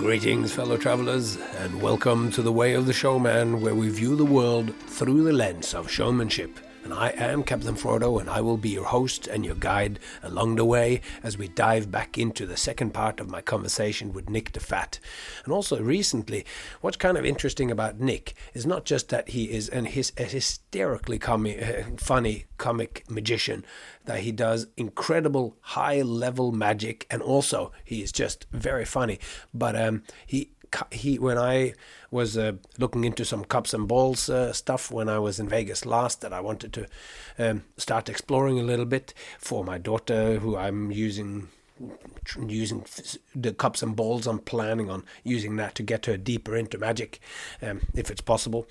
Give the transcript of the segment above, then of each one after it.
Greetings, fellow travelers, and welcome to the Way of the Showman, where we view the world through the lens of showmanship. And I am Captain Frodo, and I will be your host and your guide along the way as we dive back into the second part of my conversation with Nick Diffatte. And also recently, what's kind of interesting about Nick is not just that he is a hysterically funny comic magician, that he does incredible high-level magic, and also he is just very funny. But he when I was looking into some cups and balls stuff when I was in Vegas last, that I wanted to start exploring a little bit for my daughter, who I'm using the cups and balls. I'm planning on using that to get her deeper into magic, if it's possible.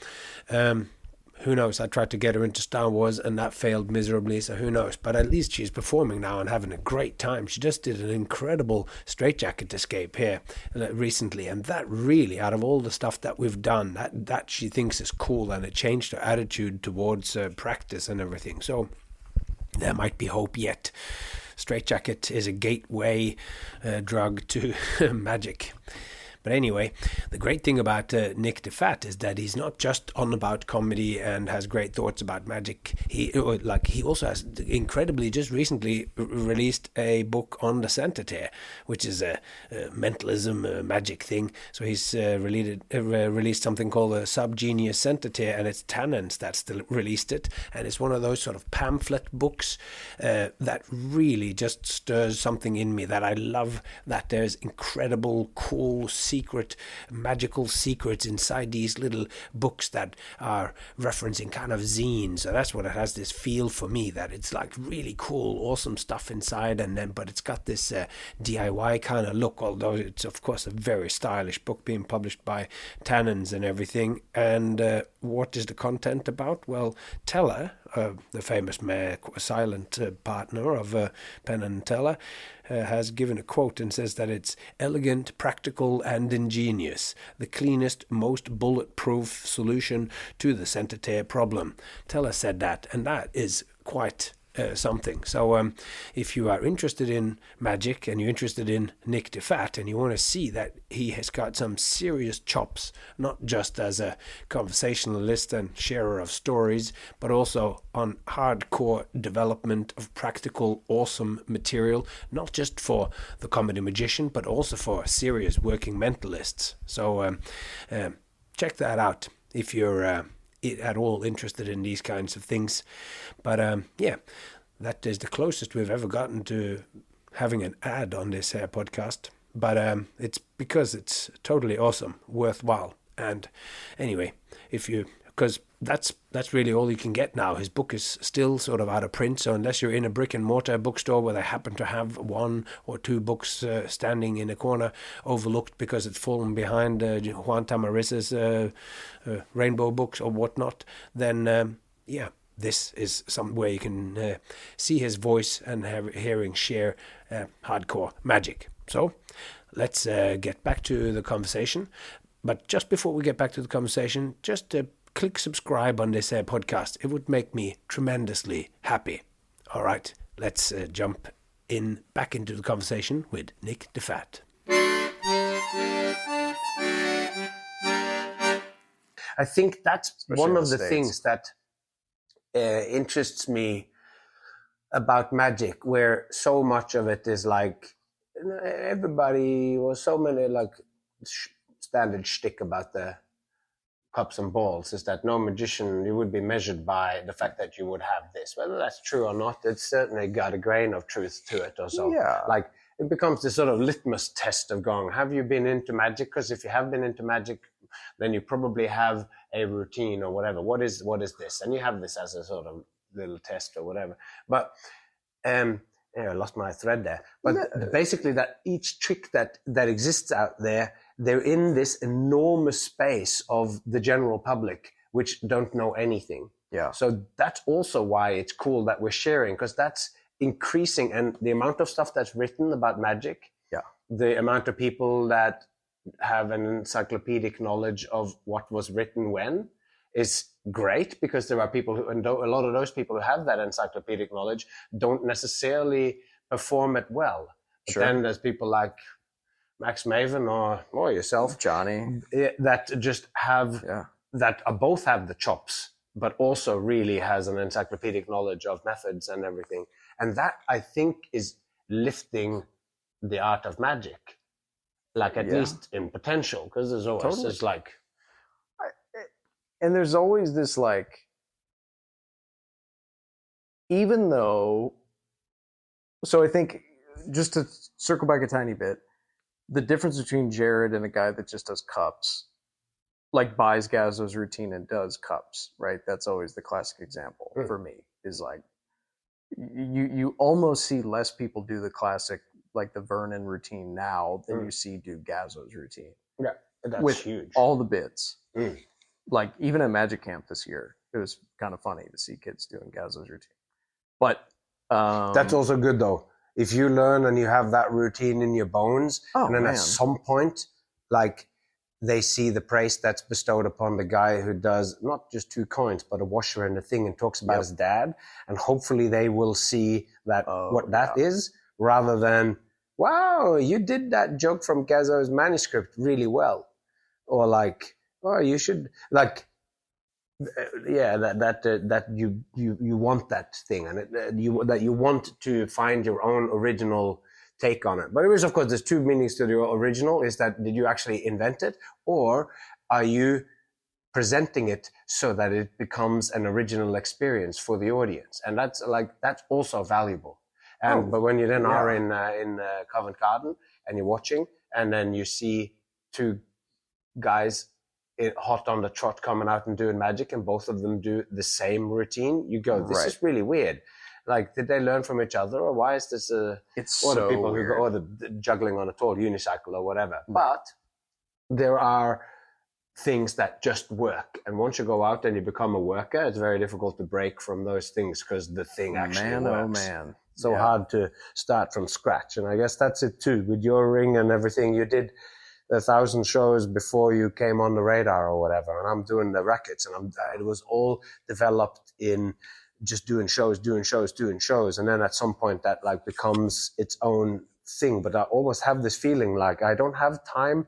Who knows? I tried to get her into Star Wars and that failed miserably, so who knows? But at least she's performing now and having a great time. She just did an incredible straitjacket escape here recently, and that really, out of all the stuff that we've done, that she thinks is cool, and it changed her attitude towards practice and everything. So there might be hope yet. Straitjacket is a gateway drug to magic. But anyway, the great thing about Nick Diffatte is that he's not just on about comedy and has great thoughts about magic. He also has incredibly just recently released a book on the centaur, which is a mentalism magic thing. So he's released something called a Subgenius Centaur, and it's Tannen's that's released it. And it's one of those sort of pamphlet books that really just stirs something in me, that I love, that there's incredible, cool, magical secrets inside these little books that are referencing kind of zines. So that's what it has, this feel for me, that it's like really cool, awesome stuff inside, but it's got this DIY kind of look, although it's of course a very stylish book being published by Tannen's and everything. And what is the content about? Well, Teller, the famous silent partner of Penn and Teller, has given a quote and says that it's elegant, practical, and ingenious, the cleanest, most bulletproof solution to the centaur problem. Teller said that, and that is quite something. So if you are interested in magic and you're interested in Nick Diffatte and you want to see that he has got some serious chops, not just as a conversationalist and sharer of stories, but also on hardcore development of practical, awesome material, not just for the comedy magician, but also for serious working mentalists. So check that out if you're at all interested in these kinds of things. But yeah, that is the closest we've ever gotten to having an ad on this podcast. But it's because it's totally awesome, worthwhile. And anyway, because that's really all you can get now. His book is still sort of out of print, so unless you're in a brick and mortar bookstore where they happen to have one or two books standing in a corner overlooked because it's fallen behind Juan Tamariz's rainbow books or whatnot, then yeah, this is somewhere you can see his voice and hearing share hardcore magic. So let's get back to the conversation. But just before we get back to the conversation, just click subscribe on this podcast. It would make me tremendously happy. All right, let's jump back into the conversation with Nick Diffatte. I think that's especially one of the things that interests me about magic, where so much of it is like everybody was so many like standard shtick about the cups and balls is that no magician, you would be measured by the fact that you would have this. Whether that's true or not, it's certainly got a grain of truth to it or so. Yeah. Like it becomes this sort of litmus test of going, have you been into magic? Because if you have been into magic, then you probably have a routine or whatever. What is this? And you have this as a sort of little test or whatever. But I lost my thread there. But basically that each trick that exists out there, they're in this enormous space of the general public, which don't know anything. Yeah. So that's also why it's cool that we're sharing, because that's increasing. And the amount of stuff that's written about magic, the amount of people that have an encyclopedic knowledge of what was written when is great, because there are people who, and a lot of those people who have that encyclopedic knowledge don't necessarily perform it well. But then there's people like Max Maven or yourself, Johnny, that just have that both have the chops, but also really has an encyclopedic knowledge of methods and everything. And that, I think, is lifting the art of magic, like at least in potential, because there's always it's like, and there's always this like, even though, so I think just to circle back a tiny bit, the difference between Jared and a guy that just does cups, like buys Gazzo's routine and does cups, right? That's always the classic example for me, is like, you almost see less people do the classic, like the Vernon routine now than you see do Gazzo's routine. Yeah, that's with huge. All the bits. Like even at Magic Camp this year, it was kind of funny to see kids doing Gazzo's routine. But that's also good though. If you learn and you have that routine in your bones, and then at some point, like, they see the praise that's bestowed upon the guy who does not just 2 coins, but a washer and a thing, and talks about his dad. And hopefully they will see that what that is, rather than, wow, you did that joke from Gazzo's manuscript really well. Or like, oh, you should, like, that you want that thing, and that you want to find your own original take on it. But there is, of course, there's 2 meanings to the original. Is that, did you actually invent it, or are you presenting it so that it becomes an original experience for the audience? And that's also valuable. And but when you then are in Covent Garden and you're watching, and then you see 2 guys hot on the trot coming out and doing magic, and both of them do the same routine, you go, this is really weird. Like, did they learn from each other, or why is this it's or so the people weird. who go, or the juggling on a tall unicycle or whatever. But there are things that just work, and once you go out and you become a worker, it's very difficult to break from those things, because the thing actually works. So hard to start from scratch. And I guess that's it too with your ring and everything. You did 1,000 shows before you came on the radar or whatever, and I'm doing the records, and it was all developed in just doing shows, and then at some point that like becomes its own thing. But I always have this feeling like I don't have time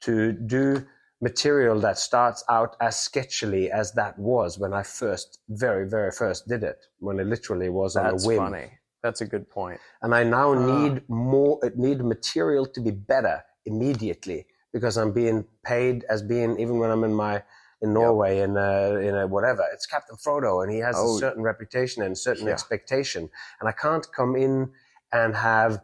to do material that starts out as sketchily as that was when I very, very first did it, when it literally was on a whim. That's funny. That's a good point. And I now need material to be better immediately, because I'm being paid as being, even when I'm in Norway in a whatever, it's Captain Frodo, and he has a certain reputation and a certain expectation, and I can't come in and have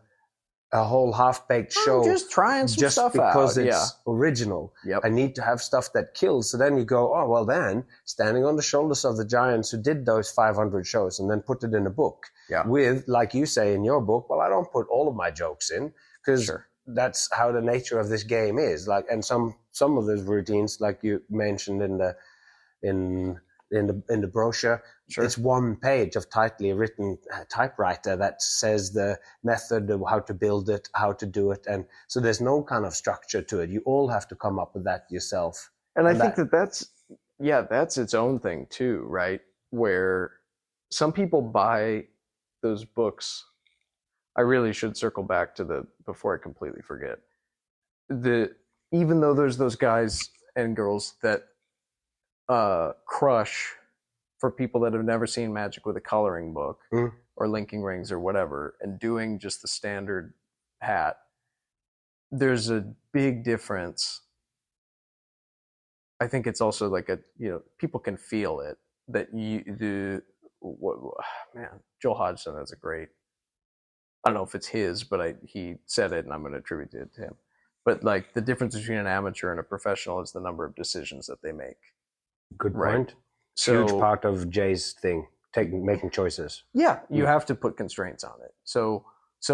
a whole half-baked show just trying some stuff because it's original. I need to have stuff that kills. So then you go, oh well, then standing on the shoulders of the giants who did those 500 shows and then put it in a book with, like you say in your book, well, I don't put all of my jokes in, because that's how the nature of this game is. Like, and some of those routines, like you mentioned in the brochure, it's 1 page of tightly written typewriter that says the method of how to build it, how to do it, and so there's no kind of structure to it. You all have to come up with that yourself. And I think that's its own thing too, right? Where some people buy those books. I really should circle back to before I completely forget. Even though there's those guys and girls that crush for people that have never seen magic with a coloring book or linking rings or whatever, and doing just the standard hat, there's a big difference. I think it's also like people can feel it, that Joel Hodgson has a great, I don't know if it's his, but he said it and I'm going to attribute it to him. But like, the difference between an amateur and a professional is the number of decisions that they make. Good point. So, huge part of Jay's thing, making choices. Yeah, you have to put constraints on it. So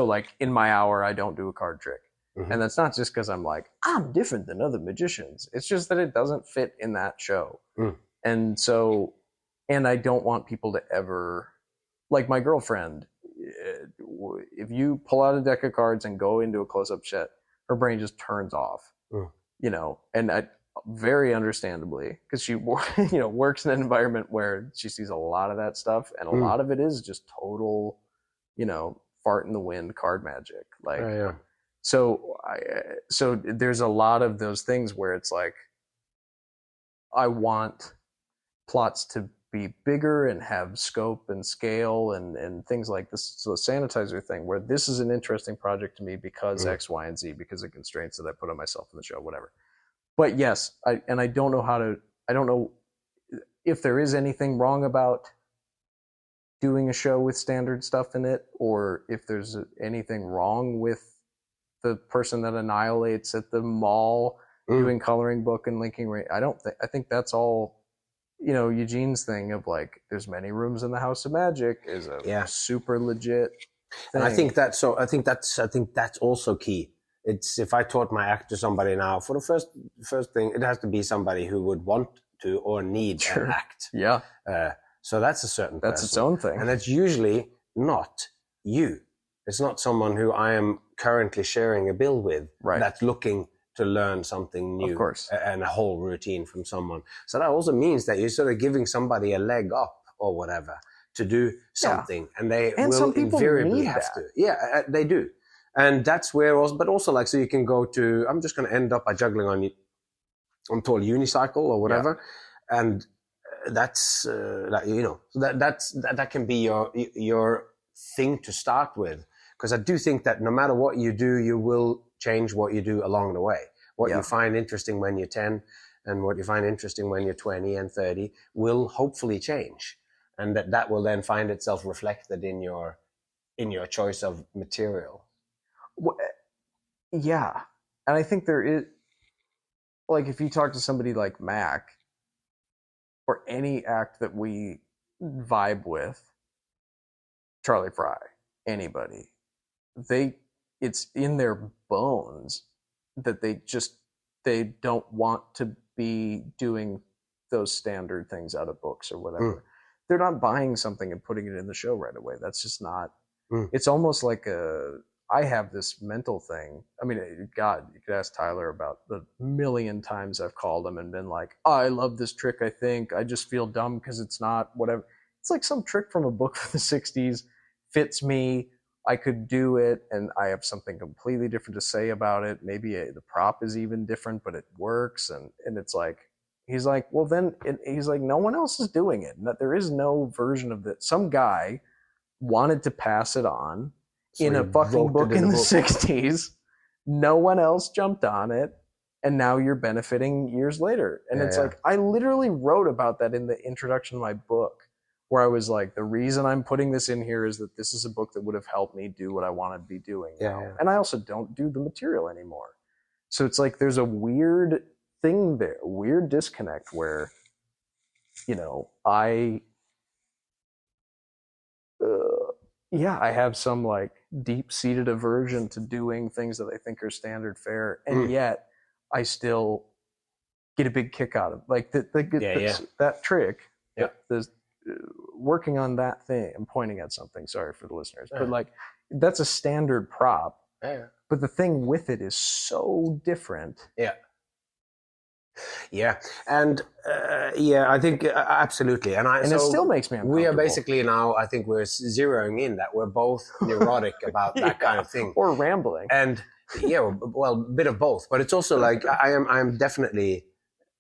like in my hour, I don't do a card trick. And that's not just because I'm like, I'm different than other magicians. It's just that it doesn't fit in that show. And so, and I don't want people to ever, like my girlfriend, if you pull out a deck of cards and go into a close-up set, her brain just turns off, and very understandably, because she works in an environment where she sees a lot of that stuff, and a lot of it is just total, fart in the wind card magic. So there's a lot of those things where it's like, I want plots to be bigger and have scope and scale and things like this. So the sanitizer thing, where this is an interesting project to me because X, Y, and Z, because of constraints that I put on myself in the show, whatever. But yes, I don't know if there is anything wrong about doing a show with standard stuff in it, or if there's anything wrong with the person that annihilates at the mall doing coloring book and linking ring. I think that's all, Eugene's thing of like, there's many rooms in the House of Magic is a super legit thing. And I think that's also key. It's, if I taught my act to somebody now, for the first thing, it has to be somebody who would want to or need an act. Yeah. So that's a certain That's person. its own thing. And it's usually not you. It's not someone who I am currently sharing a bill with that's looking to learn something new, of course, and a whole routine from someone. So that also means that you're sort of giving somebody a leg up or whatever to do something, and they will invariably have to. Yeah, they do. And that's where also, but also like, so you can go to, I'm just going to end up by juggling on unicycle or whatever. Yeah. And that's, that can be your thing to start with. Because I do think that no matter what you do, you will change what you do along the way. What you find interesting when you're 10 and what you find interesting when you're 20 and 30 will hopefully change. And that will then find itself reflected in your choice of material. Yeah. And I think there is, like, if you talk to somebody like Mac or any act that we vibe with, Charlie Fry, anybody, it's in their bones that they don't want to be doing those standard things out of books or whatever. They're not buying something and putting it in the show right away. That's just not, it's almost like I have this mental thing. I mean, God, you could ask Tyler about the million times I've called him and been like, oh, I love this trick, I just feel dumb because it's not whatever. It's like some trick from a book from the 60s, fits me, I could do it, and I have something completely different to say about it. Maybe the prop is even different, but it works. And it's like, he's like, well, then he's like, no one else is doing it. There is no version of that. Some guy wanted to pass it on in a fucking book in the 60s. No one else jumped on it. And now you're benefiting years later. And it's like, I literally wrote about that in the introduction of my book, where I was like, the reason I'm putting this in here is that this is a book that would have helped me do what I want to be doing now. Yeah. And I also don't do the material anymore. So it's like, there's a weird thing there, weird disconnect where, I have some like deep-seated aversion to doing things that I think are standard fare. And yet I still get a big kick out of like that trick. Yeah. Working on that thing, I'm pointing at something, sorry for the listeners, but like, that's a standard prop, but the thing with it is so different. And I think absolutely, and it still makes me uncomfortable. We are basically now, I think we're zeroing in that we're both neurotic about that kind of thing, or rambling, and a bit of both. But it's also like I'm definitely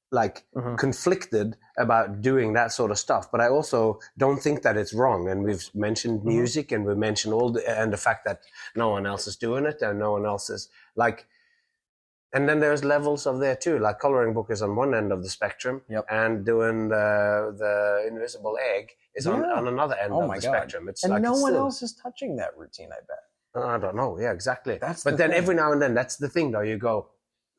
like conflicted about doing that sort of stuff, but I also don't think that it's wrong. And we've mentioned music, and we've mentioned and the fact that no one else is doing it, and no one else is like. And then there's levels of there too, like coloring book is on one end of the spectrum, and doing the invisible egg is on another end of the spectrum. It's and no one else is touching that routine, I bet. I don't know. Yeah, exactly. But then every now and then, that's the thing though. You go,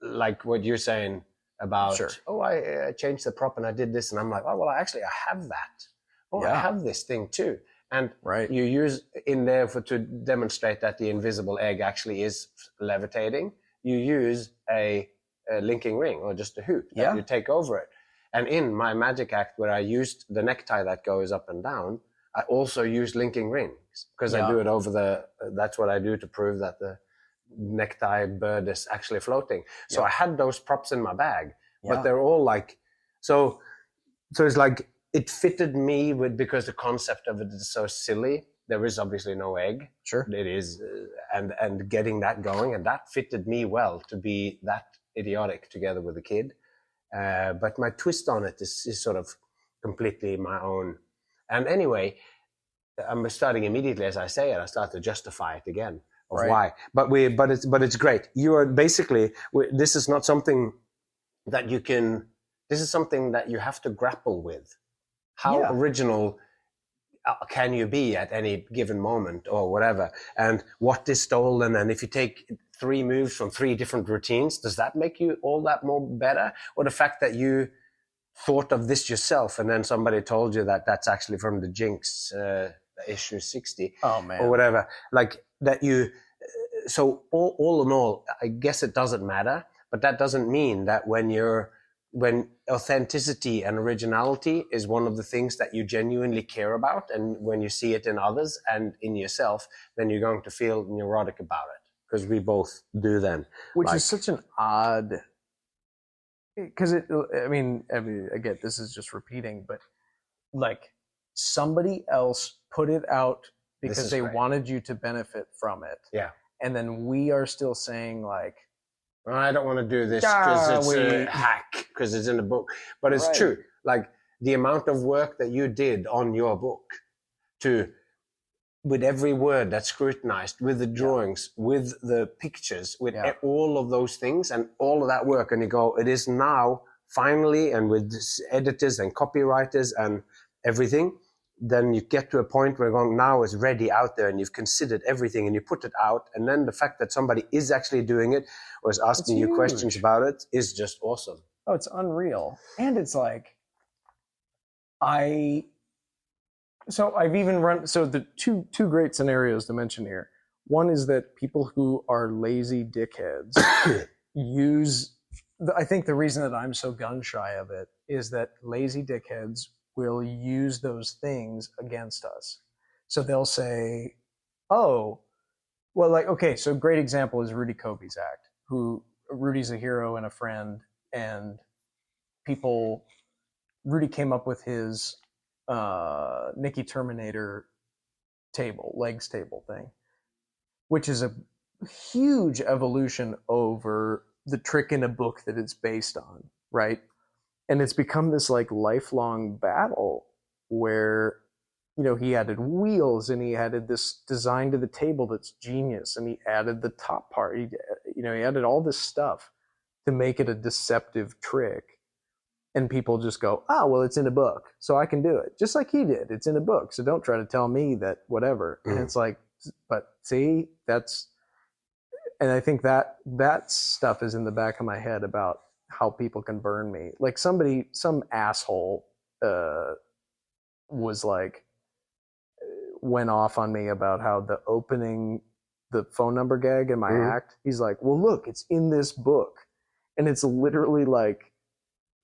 like what you're saying about, I changed the prop and I did this, and I'm like, oh, well, I have that. Oh, I have this thing too. And you use in there to demonstrate that the invisible egg actually is levitating. You use a linking ring or just a hoop that you take over it. And in my magic act where I used the necktie that goes up and down, I also use linking rings because I do it over that's what I do to prove that the necktie bird is actually floating. So I had those props in my bag, but they're all like, so it's like, it fitted me because the concept of it is so silly there is obviously no egg. Sure. It is, and getting that going, and that fitted me well to be that idiotic together with the kid. But my twist on it is sort of completely my own. And anyway, I'm starting immediately as I say it. I start to justify it again of why. But it's great. You are basically, this is not something that you can. This is something that you have to grapple with. How original can you be at any given moment or whatever? And what is stolen? And if you take 3 moves from 3 different routines, does that make you all that more better? Or the fact that you thought of this yourself and then somebody told you that that's actually from the Jinx issue 60 or whatever, like that you. So all in all, I guess it doesn't matter, but that doesn't mean that when authenticity and originality is one of the things that you genuinely care about, and when you see it in others and in yourself, then you're going to feel neurotic about it, because we both do then. Which is such an odd, because again, this is just repeating, but like somebody else put it out because they wanted you to benefit from it. Yeah. And then we are still saying like, I don't want to do this because it's a hack, because it's in the book. But it's true. Like the amount of work that you did on your book with every word that's scrutinized, with the drawings, with the pictures, with all of those things and all of that work. And you go, it is now finally, and with editors and copywriters and everything, then you get to a point where you're going, now it's ready out there and you've considered everything and you put it out. And then the fact that somebody is actually doing it or is asking you questions about it is just awesome. Oh, it's unreal. And it's like, I've even run, so the two great scenarios to mention here. One is that people who are lazy dickheads I think the reason that I'm so gun shy of it is that lazy dickheads will use those things against us. So they'll say, oh, well, like, okay, so great example is Rudy Kobe's act, Rudy's a hero and a friend, and Rudy came up with his Nikki Terminator legs table thing, which is a huge evolution over the trick in a book that it's based on, right? And it's become this like lifelong battle where, he added wheels and he added this design to the table that's genius, and he added the top part. He added all this stuff to make it a deceptive trick. And people just go, oh, well, it's in a book, so I can do it. Just like he did. It's in a book, so don't try to tell me that whatever. And it's like, but see, and I think that stuff is in the back of my head about how people can burn me. Like some asshole was like, went off on me about how the phone number gag in my act, he's like, well, look, it's in this book. And it's literally like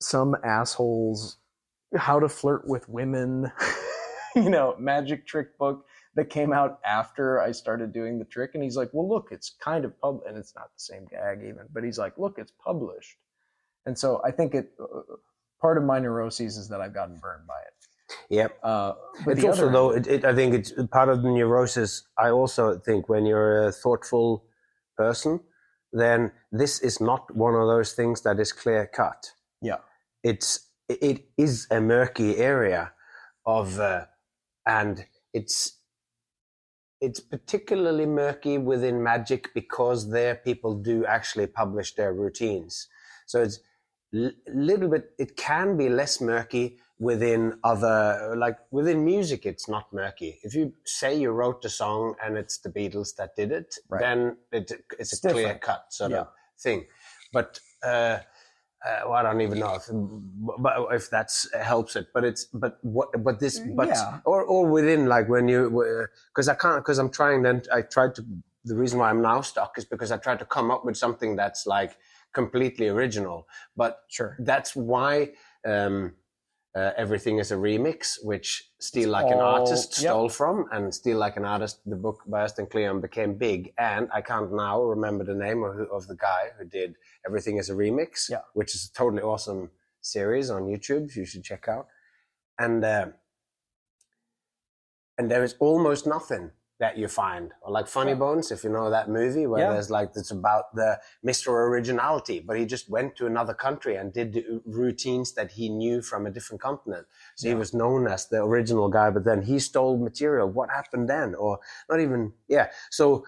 some asshole's How to Flirt with Women, magic trick book that came out after I started doing the trick. And he's like, well, look, it's kind of and it's not the same gag even, but he's like, look, it's published. And so I think part of my neuroses is that I've gotten burned by it. Yep. It's also, though, I think it's part of the neurosis. I also think when you're a thoughtful person, then this is not one of those things that is clear cut. Yeah. It is a murky area and it's particularly murky within magic because there people do actually publish their routines. So it's little bit, it can be less murky within within music, it's not murky. If you say you wrote the song and it's the Beatles that did it, then it's a clear cut sort of thing. But I don't even know if that helps it. Or within like when you, because I'm trying. Then I tried to. The reason why I'm now stuck is because I tried to come up with something that's like completely original. But that's why Everything is a Remix, which Steal Like an Artist stole from, and Steal Like an Artist, the book by Aston Cleon, became big. And I can't now remember the name of the guy who did Everything is a Remix, which is a totally awesome series on YouTube you should check out. And and there is almost nothing that you find, or like Funny Bones, if you know that movie, where there's like, it's about the Mr. Originality, but he just went to another country and did the routines that he knew from a different continent. So he was known as the original guy, but then he stole material. What happened then? Or not even, So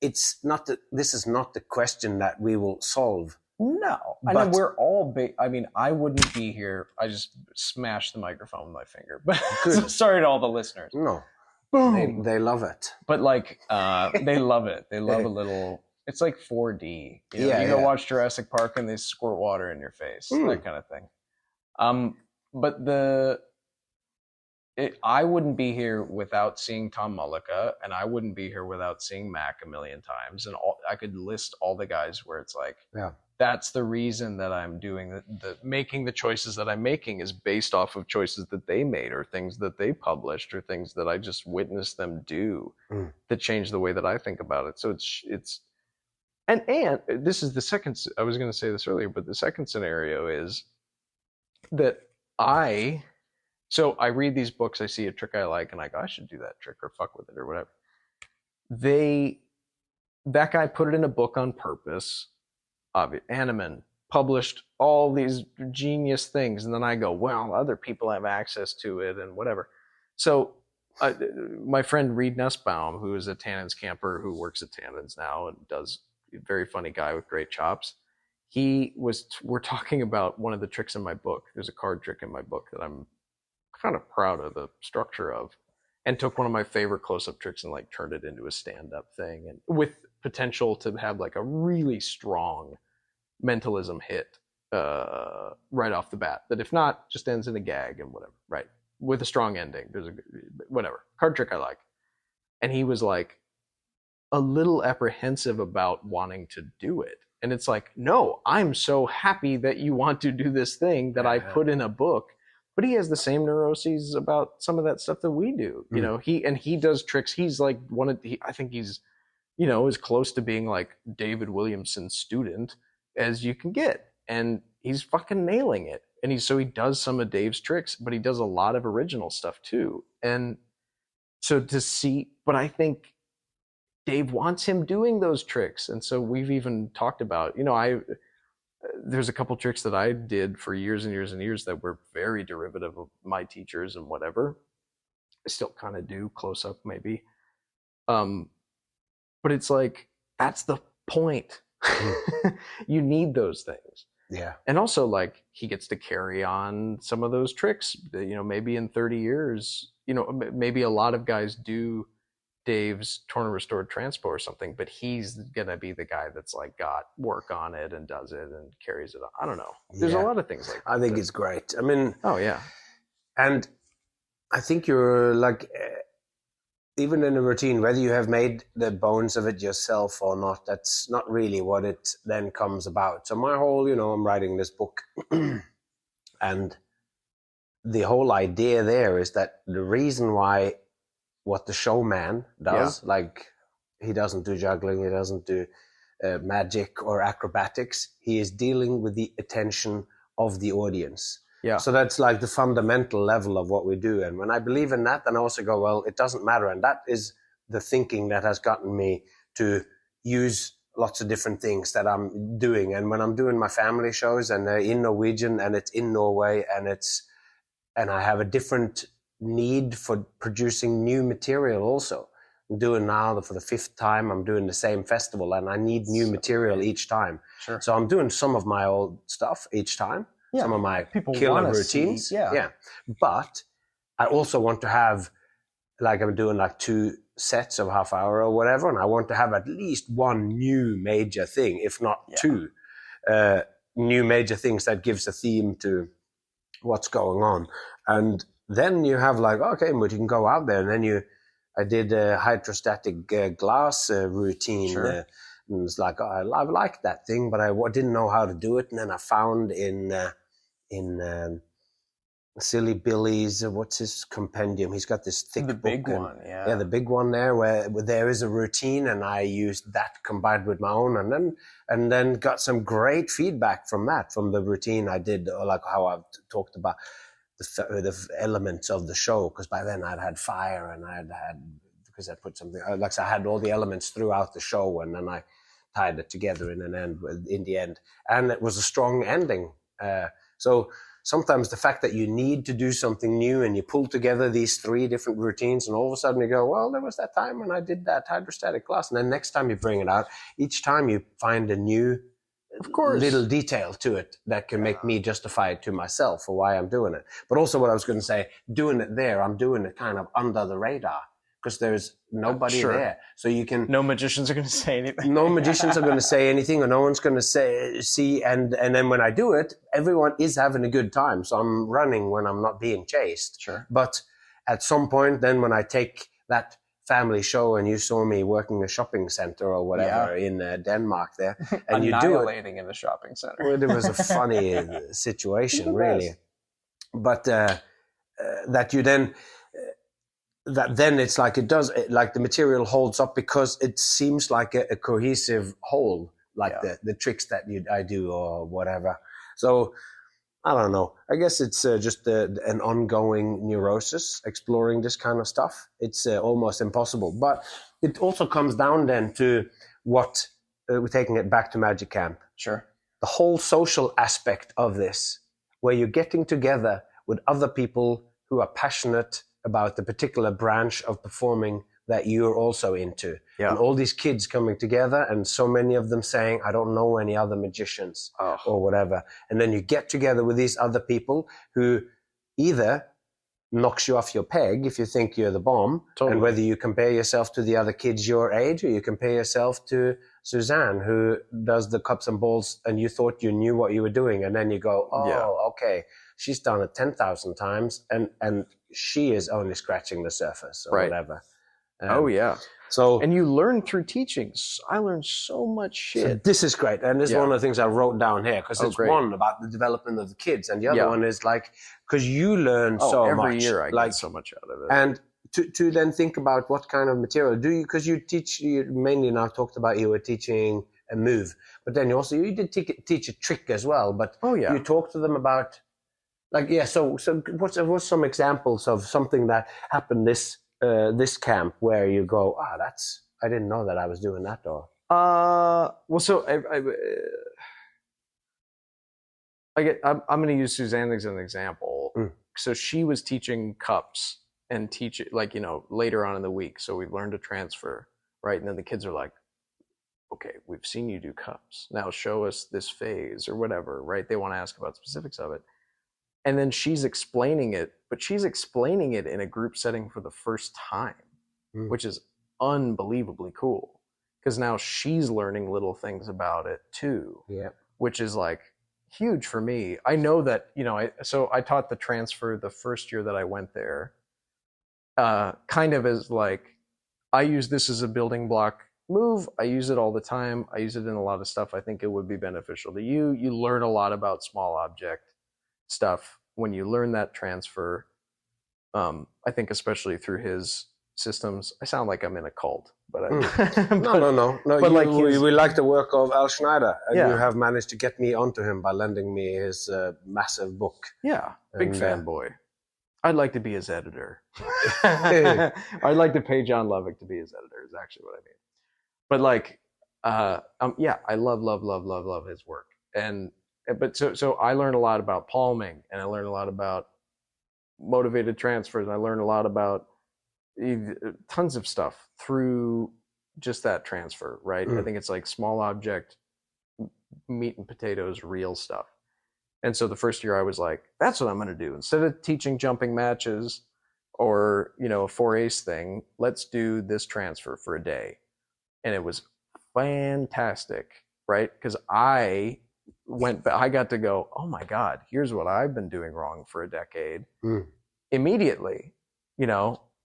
it's not this is not the question that we will solve. No. I mean, we're all big. I mean, I wouldn't be here. I just smashed the microphone with my finger, but sorry to all the listeners. No. Boom. They love it. But like, they love it. They love a little, it's like 4D. You go watch Jurassic Park and they squirt water in your face, that kind of thing. But I wouldn't be here without seeing Tom Mullica, and I wouldn't be here without seeing Mac a million times. And I could list all the guys where it's like, that's the reason that I'm doing making the choices that I'm making is based off of choices that they made, or things that they published, or things that I just witnessed them do that change the way that I think about it. So it's and this is the second. I was going to say this earlier, but the second scenario is that I read these books, I see a trick I like, and I go, I should do that trick or fuck with it or whatever. That guy put it in a book on purpose. Animan published all these genius things, and then I go, well, other people have access to it and whatever. So my friend Reed Nussbaum, who is a Tannins camper who works at Tannins now and does a very funny guy with great chops, we're talking about one of the tricks in my book. There's a card trick in my book that I'm kind of proud of the structure of, and took one of my favorite close-up tricks and like turned it into a stand-up thing, and with potential to have like a really strong mentalism hit right off the bat, that if not, just ends in a gag and whatever, right? With a strong ending. There's whatever card trick I like. And he was like a little apprehensive about wanting to do it. And it's like, no, I'm so happy that you want to do this thing that I put in a book. But he has the same neuroses about some of that stuff that we do. You know, he does tricks. He's like I think he's, as close to being like David Williamson's student as you can get. And he's fucking nailing it. And he does some of Dave's tricks, but he does a lot of original stuff too. And so but I think Dave wants him doing those tricks. And so we've even talked about, there's a couple tricks that I did for years and years and years that were very derivative of my teachers and whatever. I still kind of do close up maybe. But it's like, that's the point. You need those things. Yeah. And also like he gets to carry on some of those tricks, maybe in 30 years, maybe a lot of guys do Dave's torn and restored transpo or something, but he's gonna be the guy that's like got work on it and does it and carries it on. I don't know. There's a lot of things like that. I think it's great. I mean, and I think you're like, even in a routine, whether you have made the bones of it yourself or not, that's not really what it then comes about. So my whole, I'm writing this book and the whole idea there is that the reason why what the showman does, like he doesn't do juggling, he doesn't do magic or acrobatics, he is dealing with the attention of the audience. Yeah. So that's like the fundamental level of what we do. And when I believe in that, then I also go, well, it doesn't matter. And that is the thinking that has gotten me to use lots of different things that I'm doing. And when I'm doing my family shows and they're in Norwegian and it's in Norway and I have a different need for producing new material also. I'm doing now for the 5th time, I'm doing the same festival and I need new material each time. Sure. So I'm doing some of my old stuff each time. Yeah, some of my killer routines. But I also want to have, like I'm doing like 2 sets of half hour or whatever, and I want to have at least one new major thing, if not 2 new major things that gives a theme to what's going on. And then you have like, okay, but you can go out there and then I did a hydrostatic glass routine. Sure. And it's like, I like that thing, but I didn't know how to do it. And then I found in Silly Billy's, what's his compendium? He's got this thick book. The big one, yeah. Yeah, the big one there where there is a routine, and I used that combined with my own, and then got some great feedback from that, from the routine I did, or like how I've talked about. the elements of the show, because by then I'd had fire and because I put something like, so I had all the elements throughout the show, and then I tied it together in the end, and it was a strong ending. So sometimes the fact that you need to do something new and you pull together these 3 different routines, and all of a sudden you go, well, there was that time when I did that hydrostatic class, and then next time you bring it out, each time you find a new little detail to it that can make me justify it to myself for why I'm doing it. But also what I was going to say, doing it there, I'm doing it kind of under the radar, because there's nobody there. So you can... No magicians are going to say anything. No magicians are going to say anything, or no one's going to see. And then when I do it, everyone is having a good time. So I'm running when I'm not being chased. Sure. But at some point, then when I take that family show, and you saw me working a shopping center or whatever in Denmark there, and you do it in the shopping center. Well, it was a funny situation, really. But that you then... that then it's like like the material holds up because it seems like a cohesive whole, like the tricks that I do or whatever. So I don't know. I guess it's just an ongoing neurosis exploring this kind of stuff. It's almost impossible. But it also comes down then to what we're taking it back to Magic Camp. Sure. The whole social aspect of this, where you're getting together with other people who are passionate about the particular branch of performing that you're also into. Yeah. And all these kids coming together, and so many of them saying, I don't know any other magicians or whatever. And then you get together with these other people who either knocks you off your peg if you think you're the bomb, and whether you compare yourself to the other kids your age, or you compare yourself to Suzanne, who does the cups and balls, and you thought you knew what you were doing, and then you go, okay, she's done it 10,000 times, and she is only scratching the surface or whatever. So, and you learn through teachings. I learned so much shit. So this is great. And this is one of the things I wrote down here, because it's one about the development of the kids, and the other one is like, because you learn so much. Every year I get so much out of it. And to then think about what kind of material do you, because you mainly now talked about you were teaching a move, but then you did teach a trick as well. But you talked to them about, like, so what's some examples of something that happened this camp where you go, I didn't know that I was doing that, or I'm going to use Suzanne as an example. So she was teaching cups and teach it, like, later on in the week. So we've learned to transfer, right? And then the kids are like, okay, we've seen you do cups. Now show us this phase or whatever, right? They want to ask about specifics of it. And then she's explaining it, but she's explaining it in a group setting for the first time, which is unbelievably cool, because now she's learning little things about it too, which is like huge for me. I know that, so I taught the transfer the first year that I went there, kind of as like, I use this as a building block move. I use it all the time. I use it in a lot of stuff. I think it would be beneficial to you. You learn a lot about small object stuff when you learn that transfer. I think especially through his systems. I sound like I'm in a cult, but no. But we like the work of Al Schneider, and you have managed to get me onto him by lending me his massive book. Yeah, big fanboy. I'd like to be his editor. I'd like to pay John Lovick to be his editor, is actually what I mean. But like, I love his work. But so I learned a lot about palming, and I learned a lot about motivated transfers, and I learned a lot about tons of stuff through just that transfer, right? I think it's like small object, meat and potatoes, real stuff. And so the first year I was like, that's what I'm going to do. Instead of teaching jumping matches or, a 4-ace thing, let's do this transfer for a day. And it was fantastic, right? Because I got to go, oh my God, here's what I've been doing wrong for a decade immediately,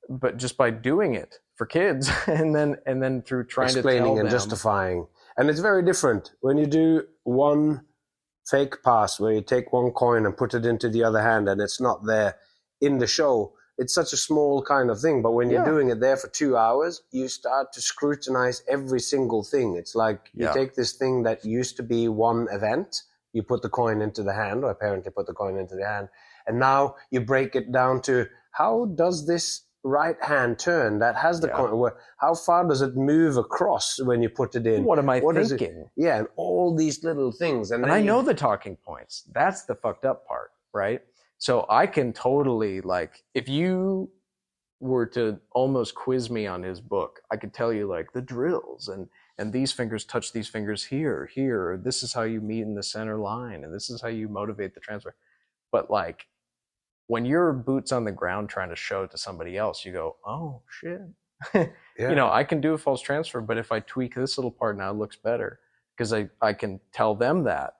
but just by doing it for kids and then through trying to explaining and justifying. And it's very different when you do one fake pass where you take one coin and put it into the other hand and it's not there in the show. It's such a small kind of thing, but when you're doing it there for 2 hours, you start to scrutinize every single thing. It's like you take this thing that used to be one event, you put the coin into the hand, or apparently put the coin into the hand, And now you break it down to how does this right hand turn that has the coin, how far does it move across when you put it in? What am I thinking? And all these little things. And I know the talking points. That's the fucked up part, right? So I can totally, like, if you were to almost quiz me on his book, I could tell you like the drills and these fingers touch these fingers here, or this is how you meet in the center line, and this is how you motivate the transfer. But like, when you're boots on the ground trying to show it to somebody else, you go, oh shit. You know, I can do a false transfer, but if I tweak this little part now, it looks better because I can tell them that.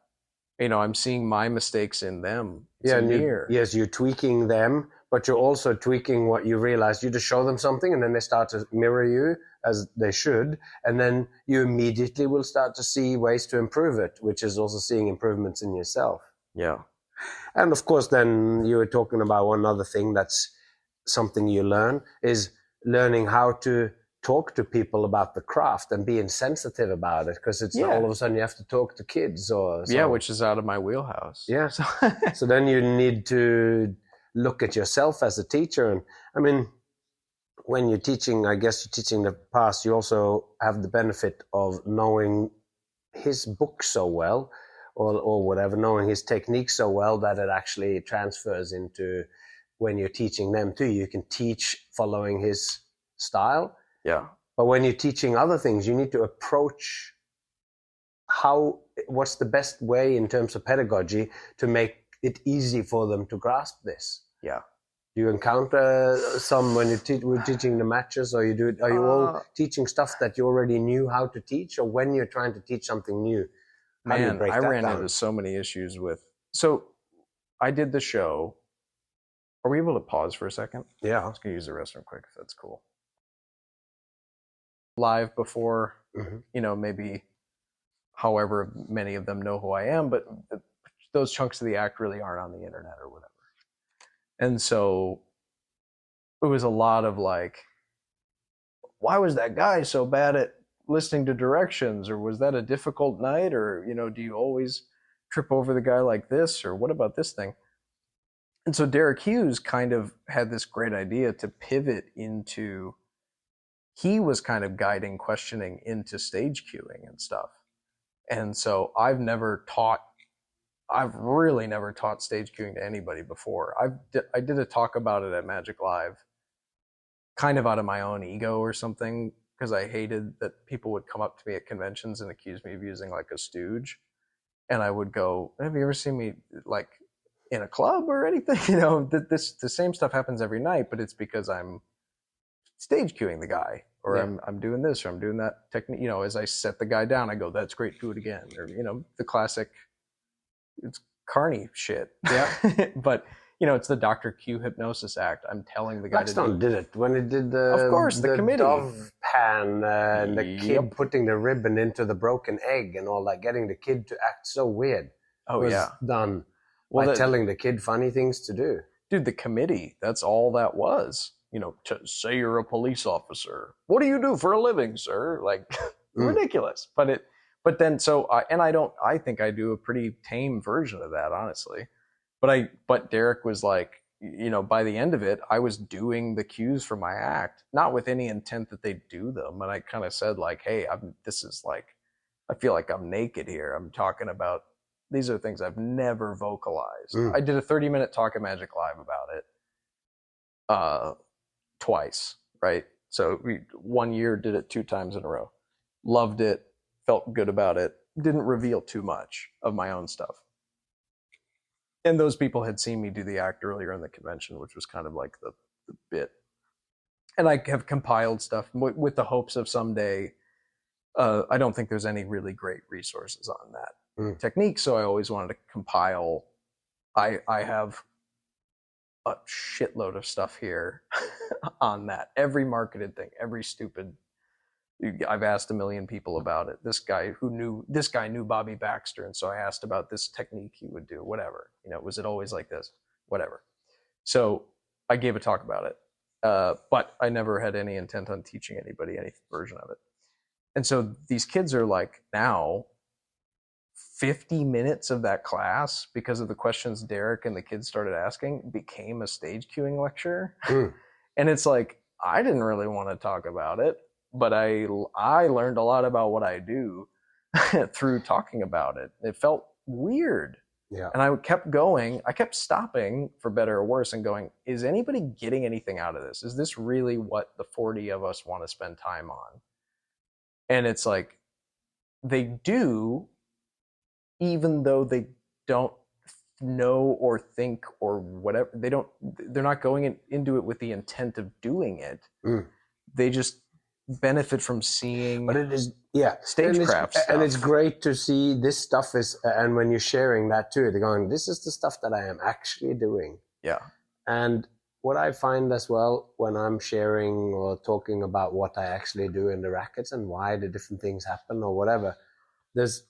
You know, I'm seeing my mistakes in them. It's you're tweaking them, but you're also tweaking what you realize. You just show them something and then they start to mirror you as they should. And then you immediately will start to see ways to improve it, which is also seeing improvements in yourself. Yeah. And of course, then you were talking about one other thing that's something you learn is learning how to talk to people about the craft and being sensitive about it, because it's not all of a sudden you have to talk to kids or so. Yeah, which is out of my wheelhouse. Yeah. So then you need to look at yourself as a teacher. And I mean, when you're teaching, I guess you're teaching the past, you also have the benefit of knowing his book so well or whatever, knowing his technique so well that it actually transfers into when you're teaching them too. You can teach following his style. Yeah. But when you're teaching other things, you need to approach what's the best way in terms of pedagogy to make it easy for them to grasp this. Yeah. Do you encounter some when we're teaching the matches, or are you all teaching stuff that you already knew how to teach, or when you're trying to teach something new? Man, I ran into so many issues so I did the show. Are we able to pause for a second? Yeah. I'm just going to use the restroom quick if that's cool. Live before, you know, maybe however many of them know who I am, but those chunks of the act really aren't on the internet or whatever. And so it was a lot of like, why was that guy so bad at listening to directions? Or was that a difficult night? Or, you know, do you always trip over the guy like this? Or what about this thing? And so Derek Hughes kind of had this great idea to pivot into, he was kind of guiding questioning into stage cueing and stuff. And so I've really never taught stage cueing to anybody before. I did a talk about it at Magic Live, kind of out of my own ego or something, because I hated that people would come up to me at conventions and accuse me of using like a stooge. And I would go, have you ever seen me like in a club or anything? You know, the same stuff happens every night, but it's because I'm stage cueing the guy, or I'm doing this, or I'm doing that technique. You know, as I set the guy down, I go, that's great, do it again. Or, you know, the classic, it's carny shit. Yeah. But, you know, it's the Dr. Q hypnosis act. I'm telling the guy Blackstone did it when it did the committee dove pan and the kid putting the ribbon into the broken egg and all that, getting the kid to act so weird. Done by telling the kid funny things to do. Dude, the committee, that's all that was. You know, to say you're a police officer. What do you do for a living, sir? Like, ridiculous. But then, I think I do a pretty tame version of that, honestly. But Derek was like, you know, by the end of it, I was doing the cues for my act, not with any intent that they do them. And I kind of said like, hey, I feel like I'm naked here. I'm talking about, these are things I've never vocalized. I did a 30-minute talk at Magic Live about it. Twice, right? So we 1 year did it 2 times in a row. Loved it, felt good about it, didn't reveal too much of my own stuff. And those people had seen me do the act earlier in the convention, which was kind of like the bit. And I have compiled stuff with the hopes of someday, I don't think there's any really great resources on that technique, so I always wanted to compile. I have a shitload of stuff here on that. Every marketed thing, every stupid. I've asked a million people about it. This guy knew Bobby Baxter, and so I asked about this technique he would do. Whatever, you know, was it always like this? Whatever. So I gave a talk about it, but I never had any intent on teaching anybody any version of it. And so these kids are like now 50 minutes of that class, because of the questions Derek and the kids started asking, became a stage cueing lecture. And it's like, I didn't really want to talk about it, but I learned a lot about what I do through talking about it. It felt weird. Yeah. And I kept going. I kept stopping, for better or worse, and going, is anybody getting anything out of this? Is this really what the 40 of us want to spend time on? And it's like, they do, even though they don't know or think or whatever. They're not going into it with the intent of doing it. They just benefit from seeing, but it is stagecraft stuff. And it's great to see this stuff is, and when you're sharing that too, they're going, this is the stuff that I am actually doing. Yeah. And what I find as well, when I'm sharing or talking about what I actually do in the rackets and why the different things happen or whatever, there's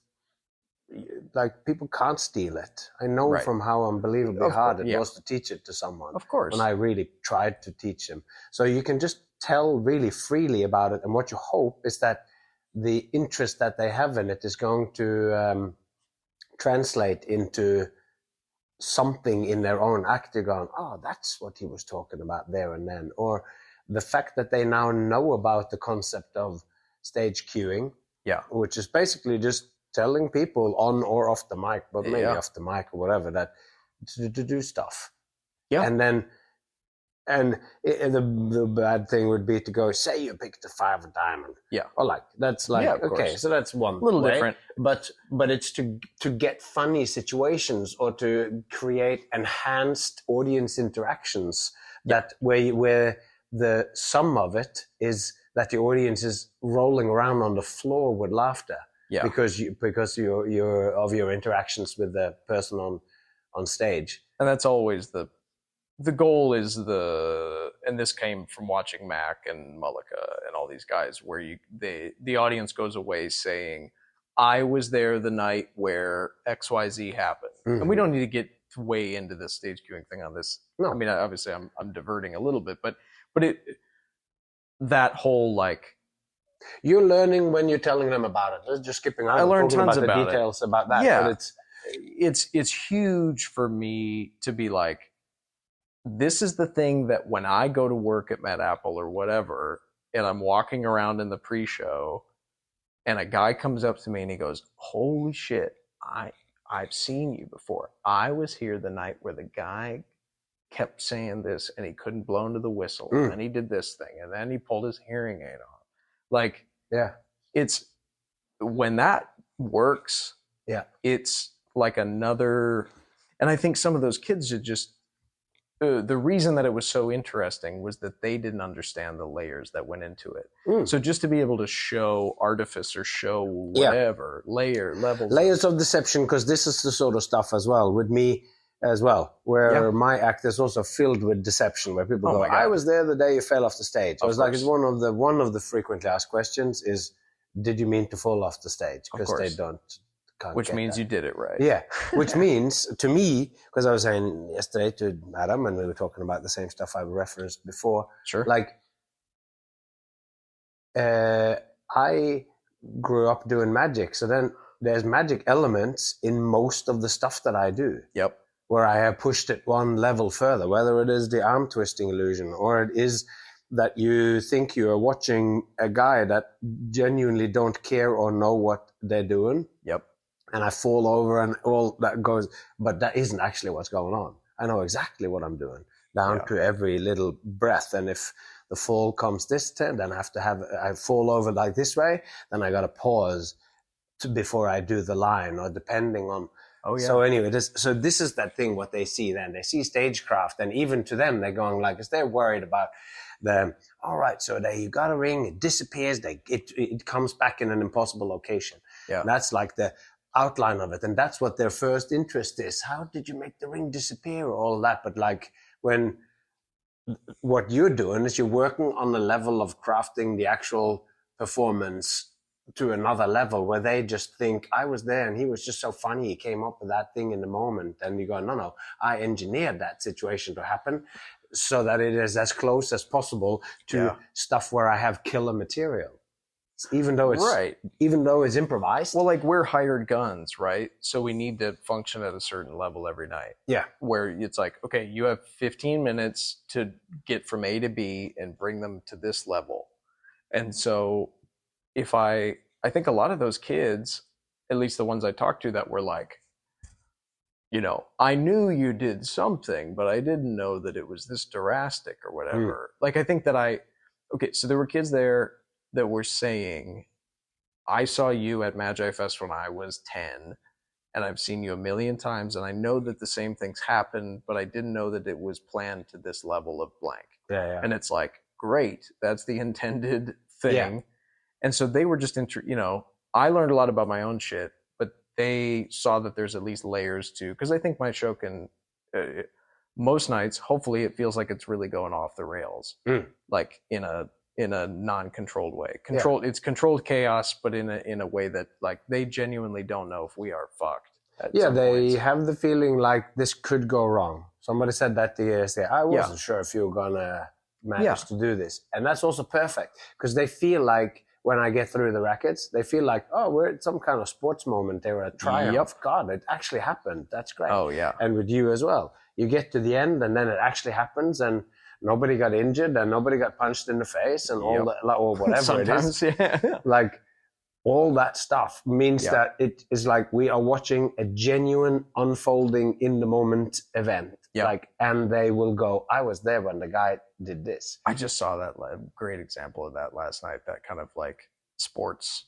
like, people can't steal it. I know from how unbelievably hard it was to teach it to someone. Of course. When I really tried to teach them. So you can just tell really freely about it. And what you hope is that the interest that they have in it is going to translate into something in their own act. You're going, oh, that's what he was talking about there and then. Or the fact that they now know about the concept of stage cueing, which is basically just telling people on or off the mic, but maybe off the mic or whatever, that to do stuff. Yeah. And then, the bad thing would be to go, say you picked a 5 of diamond. Yeah. Or like, that's like, okay, so that's one little way. Different. But it's to get funny situations or to create enhanced audience interactions that where the sum of it is that the audience is rolling around on the floor with laughter. Yeah. Because you're of your interactions with the person on stage. And that's always the goal is and this came from watching Mac and Mullica and all these guys, where the audience goes away saying, I was there the night where XYZ happened. Mm-hmm. And we don't need to get way into the stage cueing thing on this. No. I mean, obviously I'm diverting a little bit, but that whole, like, you're learning when you're telling them about it. Let's just skipping on. I learned tons about the details about that. Yeah, but it's huge for me to be like, this is the thing that when I go to work at Mad Apple or whatever, and I'm walking around in the pre-show, and a guy comes up to me and he goes, "Holy shit, I've seen you before. I was here the night where the guy kept saying this and he couldn't blow into the whistle, and then he did this thing, and then he pulled his hearing aid off." Like, it's when that works, it's like another, and I think some of those kids are just, the reason that it was so interesting was that they didn't understand the layers that went into it. So just to be able to show artifice or show whatever, layers of deception, because this is the sort of stuff as well with me as well, where my act is also filled with deception, where people go, I was there the day you fell off the stage. I was like, it's one of the frequently asked questions is, did you mean to fall off the stage? Because they don't. Which means you did it right. Yeah, which means to me, because I was saying yesterday to Adam, and we were talking about the same stuff I referenced before. Sure. Like, I grew up doing magic, so then there's magic elements in most of the stuff that I do. Yep. Where I have pushed it one level further, whether it is the arm twisting illusion or it is that you think you are watching a guy that genuinely don't care or know what they're doing. Yep. And I fall over and all that goes, but that isn't actually what's going on. I know exactly what I'm doing down to every little breath. And if the fall comes this time, then I fall over like this way, then I got to pause before I do the line, or depending on. Oh, yeah. So anyway, this is that thing, what they see then. They see stagecraft, and even to them, they're going like, because they're worried about all right, so there you got a ring, it disappears, it comes back in an impossible location. Yeah. And that's like the outline of it, and that's what their first interest is. How did you make the ring disappear? All that, but like when what you're doing is you're working on the level of crafting the actual performance to another level, where they just think, I was there and he was just so funny, he came up with that thing in the moment, and you go, no, I engineered that situation to happen so that it is as close as possible to stuff where I have killer material. even though it's improvised. Well, like we're hired guns, right? So we need to function at a certain level every night. Yeah. Where it's like, okay, you have 15 minutes to get from A to B and bring them to this level. And so if I think a lot of those kids, at least the ones I talked to that were like, you know, I knew you did something, but I didn't know that it was this drastic or whatever. Like, I think that so there were kids there that were saying, I saw you at Magi Fest when I was 10, and I've seen you a million times, and I know that the same things happened, but I didn't know that it was planned to this level of blank. Yeah. And it's like, great, that's the intended thing. Yeah. And so they were just, you know, I learned a lot about my own shit, but they saw that there's at least layers to, because I think my show can, most nights, hopefully it feels like it's really going off the rails, like in a non-controlled way. It's controlled chaos, but in a way that like they genuinely don't know if we are fucked. Yeah, they have the feeling like this could go wrong. Somebody said that the yesterday. I wasn't sure if you were gonna manage to do this, and that's also perfect because they feel like when I get through the rackets, they feel like, oh, we're at some kind of sports moment. They were a triumph. Yep. God, it actually happened. That's great. Oh yeah. And with you as well, you get to the end, and then it actually happens, and nobody got injured, and nobody got punched in the face, and all that, or whatever it is. Yeah. Like all that stuff means that it is like we are watching a genuine unfolding in the moment event. Yeah. Like, and they will go, I was there when the guy did this. I just saw that great example of that last night. That kind of like sports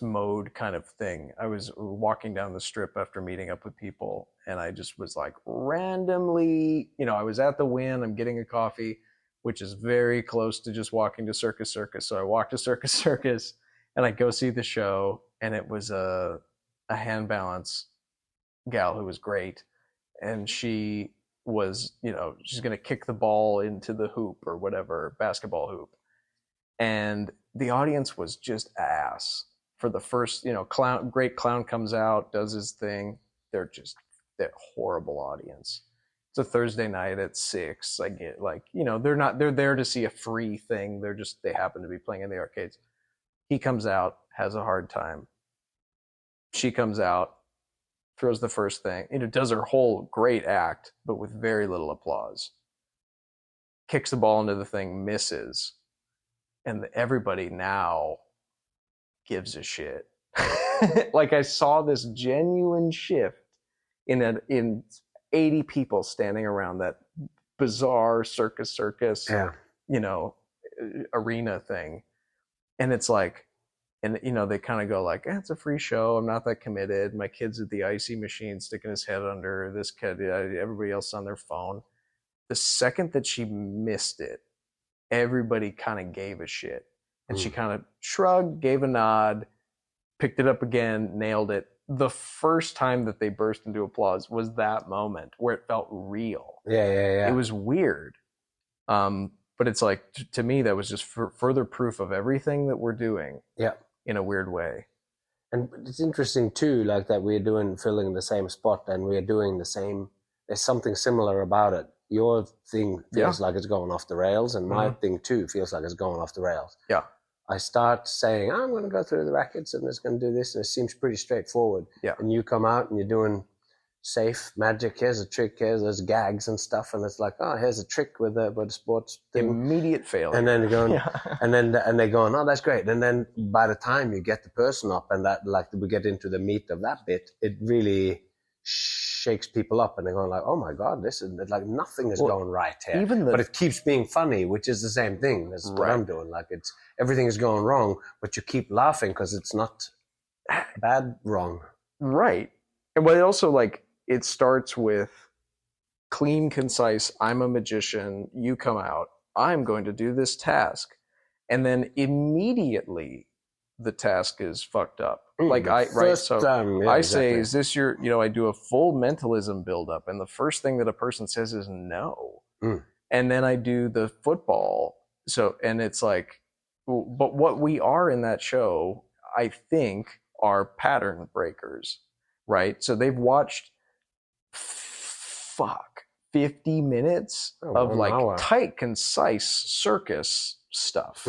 mode kind of thing. I was walking down the strip after meeting up with people, and I just was like randomly, you know, I was at the Wynn, I'm getting a coffee, which is very close to just walking to Circus Circus. So I walked to Circus Circus and I go see the show, and it was a hand balance gal who was great. And she was, you know, she's going to kick the ball into the hoop or whatever, basketball hoop. And the audience was just ass for the first, you know, great clown comes out, does his thing. They're horrible audience. It's a Thursday night at 6. I get like, you know, they're there to see a free thing. They happen to be playing in the arcades. He comes out, has a hard time. She comes out, throws the first thing, you know, does her whole great act, but with very little applause. Kicks the ball into the thing, misses. And everybody now gives a shit. Like I saw this genuine shift in 80 people standing around that bizarre circus, you know, arena thing. And it's like, and you know, they kind of go like, it's a free show. I'm not that committed. My kid's at the icy machine sticking his head under this kid. Everybody else on their phone. The second that she missed it, everybody kind of gave a shit. And she kind of shrugged, gave a nod, picked it up again, nailed it. The first time that they burst into applause was that moment where it felt real. Yeah. It was weird. But it's like, to me, that was just further proof of everything that we're doing. Yeah. In a weird way. And it's interesting too, like that we're filling the same spot and we're doing the same, there's something similar about it. Your thing feels like it's going off the rails, and my thing too feels like it's going off the rails. Yeah. I start saying, I'm going to go through the rackets and it's going to do this, and it seems pretty straightforward. Yeah. And you come out and you're doing safe magic, here's a trick, there's gags and stuff, and it's like, oh, here's a trick with the sports thing. Immediate failure. And then you're going, and they're going, oh, that's great. And then by the time you get the person up and that, like, we get into the meat of that bit, it really shakes people up, and they're going like, oh my God, this is like nothing is going right here. But it keeps being funny, which is the same thing as what I'm doing. Like everything is going wrong, but you keep laughing because it's not bad wrong. Right. And but it also like, it starts with clean, concise, I'm a magician, you come out, I'm going to do this task. And then immediately the task is fucked up. I say, is this your, you know, I do a full mentalism buildup, and the first thing that a person says is no. And then I do the football. So, and it's like, but what we are in that show, I think, are pattern breakers, right? So they've watched 50 minutes of like tight, concise circus stuff.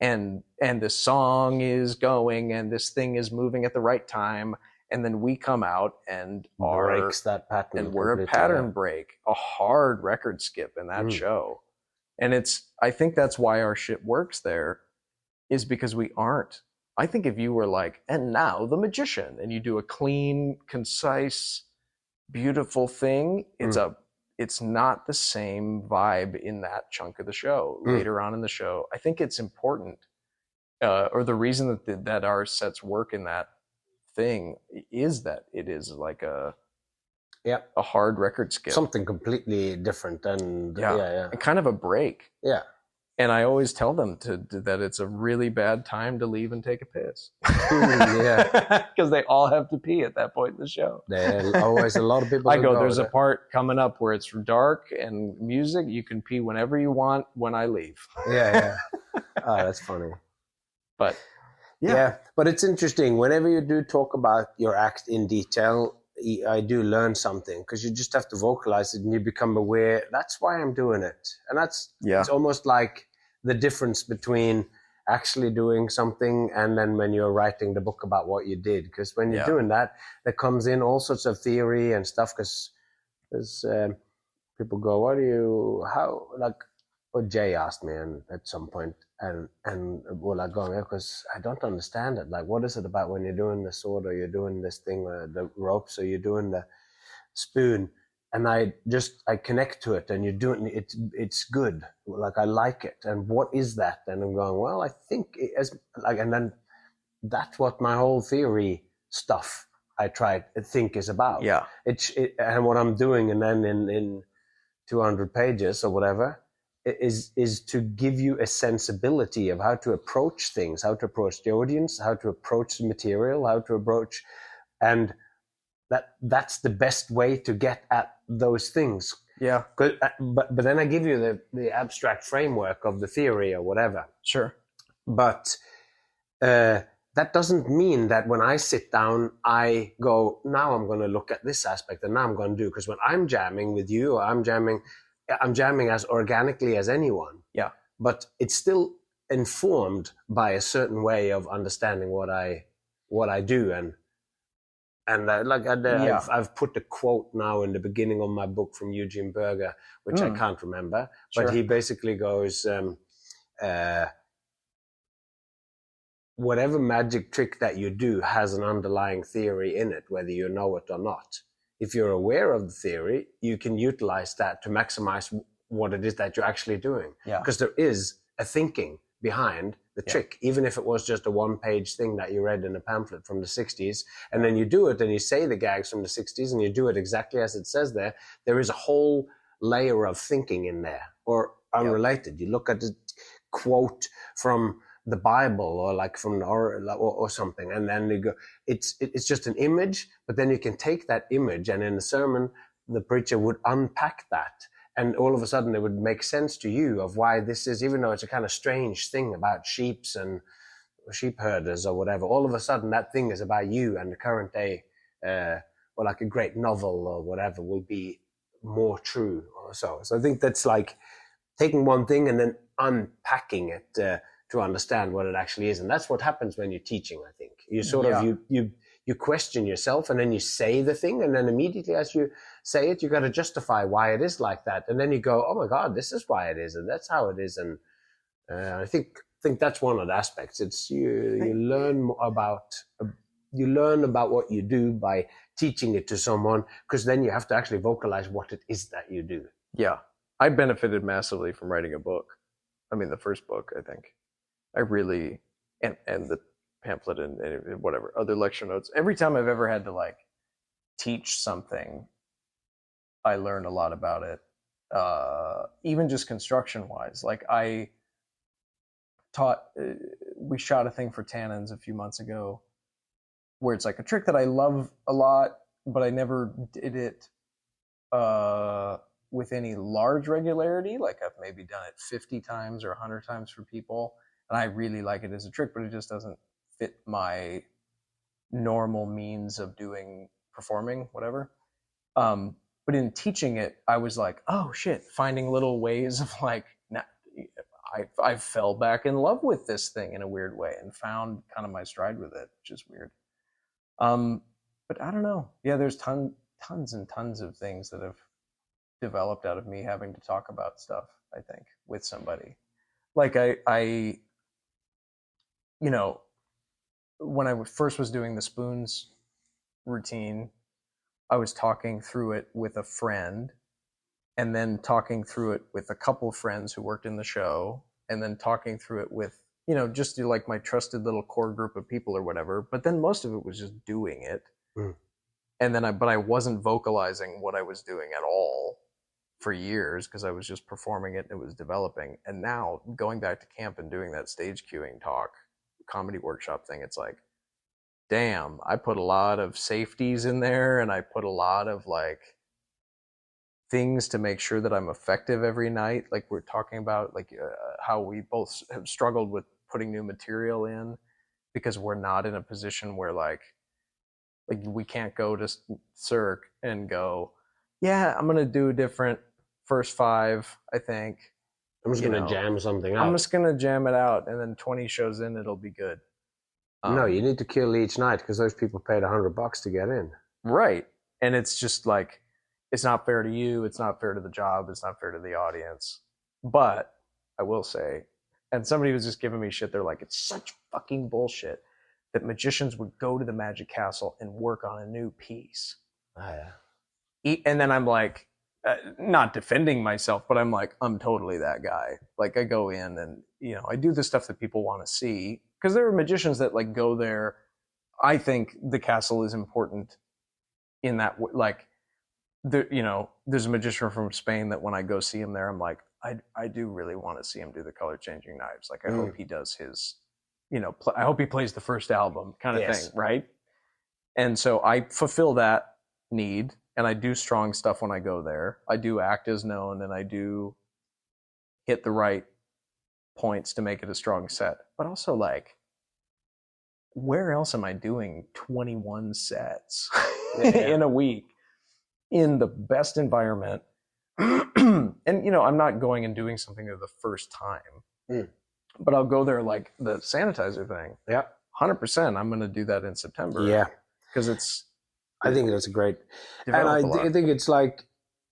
and the song is going and this thing is moving at the right time, and then we come out and breaks that pattern, and we're a pattern break, a hard record skip in that show. And I think that's why our shit works there, is because we aren't. I think if you were like, and now the magician, and you do a clean, concise, beautiful thing, it's not the same vibe in that chunk of the show. Later on in the show, I think it's important, or the reason that our sets work in that thing is that it is like a hard record skip, something completely different, and and kind of a break. And I always tell them that it's a really bad time to leave and take a piss. Because they all have to pee at that point in the show. There's always a lot of people. I go, there's a part coming up where it's dark and music. You can pee whenever you want when I leave. Oh, that's funny. But but it's interesting. Whenever you do talk about your act in detail, I do learn something, because you just have to vocalize it and you become aware. That's why I'm doing it. And it's almost like the difference between actually doing something and then when you're writing the book about what you did. Because when you're doing that, there comes in all sorts of theory and stuff, because people go, what Jay asked me at some point, and well, I go, because I don't understand it. Like, what is it about when you're doing the sword, or you're doing this thing, or the ropes, or you're doing the spoon? And I connect to it, and you're doing it. It's good. Like, I like it. And what is that? And I'm going, well, I think and then that's what my whole theory stuff I think is about. And what I'm doing, and then in 200 pages or whatever, is to give you a sensibility of how to approach things, how to approach the audience, how to approach the material, how to approach, and that's the best way to get at those things. But then I give you the abstract framework of the theory or whatever. Sure. But that doesn't mean that when I sit down, I go, now I'm going to look at this aspect, and now I'm going to do, because when I'm jamming with you, or I'm jamming as organically as anyone. But it's still informed by a certain way of understanding what I do, and I've put a quote now in the beginning of my book from Eugene Berger, which I can't remember, but he basically goes, whatever magic trick that you do has an underlying theory in it, whether you know it or not. If you're aware of the theory, you can utilize that to maximize what it is that you're actually doing. Because there is a thinking behind the trick, even if it was just a one-page thing that you read in a pamphlet from the 60s, and then you do it and you say the gags from the 60s and you do it exactly as it says there, there is a whole layer of thinking in there, or unrelated. You look at the quote from the Bible, or like from or something, and then you go, it's just an image, but then you can take that image, and in a sermon the preacher would unpack that, and all of a sudden it would make sense to you of why this is, even though it's a kind of strange thing about sheep herders or whatever, all of a sudden that thing is about you and the current day, or like a great novel or whatever will be more true or so. So I think that's like taking one thing and then unpacking it to understand what it actually is. And that's what happens when you're teaching, I think. You sort of, you question yourself, and then you say the thing, and then immediately as you say it, you got to justify why it is like that. And then you go, oh my God, this is why it is, and that's how it is. And I think that's one of the aspects. It's you learn about what you do by teaching it to someone, because then you have to actually vocalize what it is that you do. Yeah. I benefited massively from writing a book. I mean, the first book, I think. I really, and the pamphlet and whatever, other lecture notes. Every time I've ever had to like teach something, I learned a lot about it. Even just construction wise. Like I taught, we shot a thing for Tannins a few months ago where it's like a trick that I love a lot, but I never did it with any large regularity. Like I've maybe done it 50 times or 100 times for people. And I really like it as a trick, but it just doesn't fit my normal means of performing, whatever. But in teaching it, I was like, oh shit, finding little ways of like, I fell back in love with this thing in a weird way and found kind of my stride with it, which is weird. But I don't know. Yeah, there's tons and tons of things that have developed out of me having to talk about stuff, I think, with somebody. Like I you know, when I first was doing the spoons routine, I was talking through it with a friend, and then talking through it with a couple of friends who worked in the show, and then talking through it with, you know, just like my trusted little core group of people or whatever. But then most of it was just doing it. And then I wasn't vocalizing what I was doing at all for years because I was just performing it and it was developing. And now going back to camp and doing that stage cueing talk, comedy workshop thing, it's like, damn, I put a lot of safeties in there, and I put a lot of like things to make sure that I'm effective every night. Like we're talking about, like how we both have struggled with putting new material in because we're not in a position where like we can't go to Cirque and go, yeah, I'm gonna do a different first 5, I think. I'm just gonna jam something out. I'm just gonna jam it out, and then 20 shows in, it'll be good. No, you need to kill each night because those people paid $100 to get in. Right. And it's just like, it's not fair to you. It's not fair to the job. It's not fair to the audience. But I will say, and somebody was just giving me shit. They're like, it's such fucking bullshit that magicians would go to the Magic Castle and work on a new piece. Oh, yeah. And then I'm like, not defending myself, but I'm like, I'm totally that guy. Like I go in and, you know, I do the stuff that people want to see. Because there are magicians that like go there. I think the castle is important in that, like, you know, there's a magician from Spain that when I go see him there, I'm like, I do really want to see him do the color changing knives. Like, I hope he does his, you know, I hope he plays the first album kind of thing, right? And so I fulfill that need, and I do strong stuff when I go there. I do act as known, and I do hit the right points to make it a strong set. But also, like, where else am I doing 21 sets in a week in the best environment? And, you know, I'm not going and doing something for the first time, but I'll go there like the sanitizer thing. Yeah. 100%. I'm going to do that in September. Yeah. Because I think that's great. And I think it's like,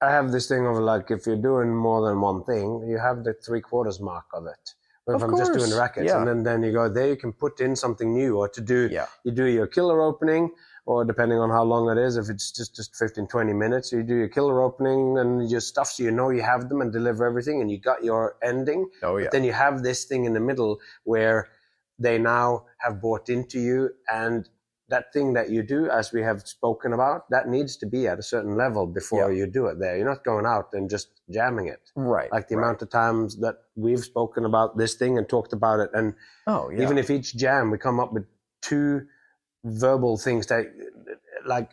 I have this thing of like, if you're doing more than one thing, you have the 3/4 mark of it. But if I'm just doing rackets, and then you go there, you can put in something new, or to do, you do your killer opening, or depending on how long it is, if it's just 15, 20 minutes, you do your killer opening and your stuff, so you know you have them and deliver everything, and you got your ending. But then you have this thing in the middle where they now have bought into you, and that thing that you do, as we have spoken about, that needs to be at a certain level before you do it there. You're not going out and just jamming it. Right. Like the amount of times that we've spoken about this thing and talked about it. And even if each jam, we come up with 2 verbal things that, like,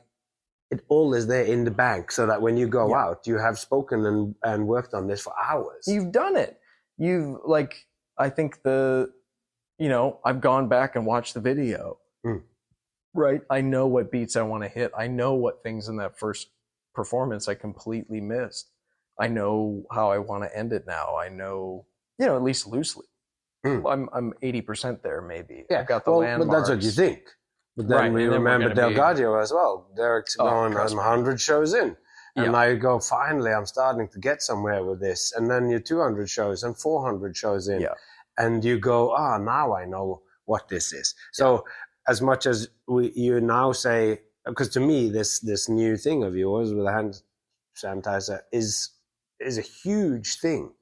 it all is there in the bank, so that when you go out, you have spoken and worked on this for hours. You've done it. You've, like, I think I've gone back and watched the video. Right. I know what beats I want to hit. I know what things in that first performance I completely missed. I know how I want to end it now. I know, at least loosely. I'm 80% there, maybe. Yeah. I've got the landmarks. But that's what you think. But then we remember Delgadio as well. Derek's going 100 shows in. And I go, finally, I'm starting to get somewhere with this. And then you're 200 shows and 400 shows in. And you go, now I know what this is. So as much as you now say, because to me, this new thing of yours with a hand sanitizer is a huge thing,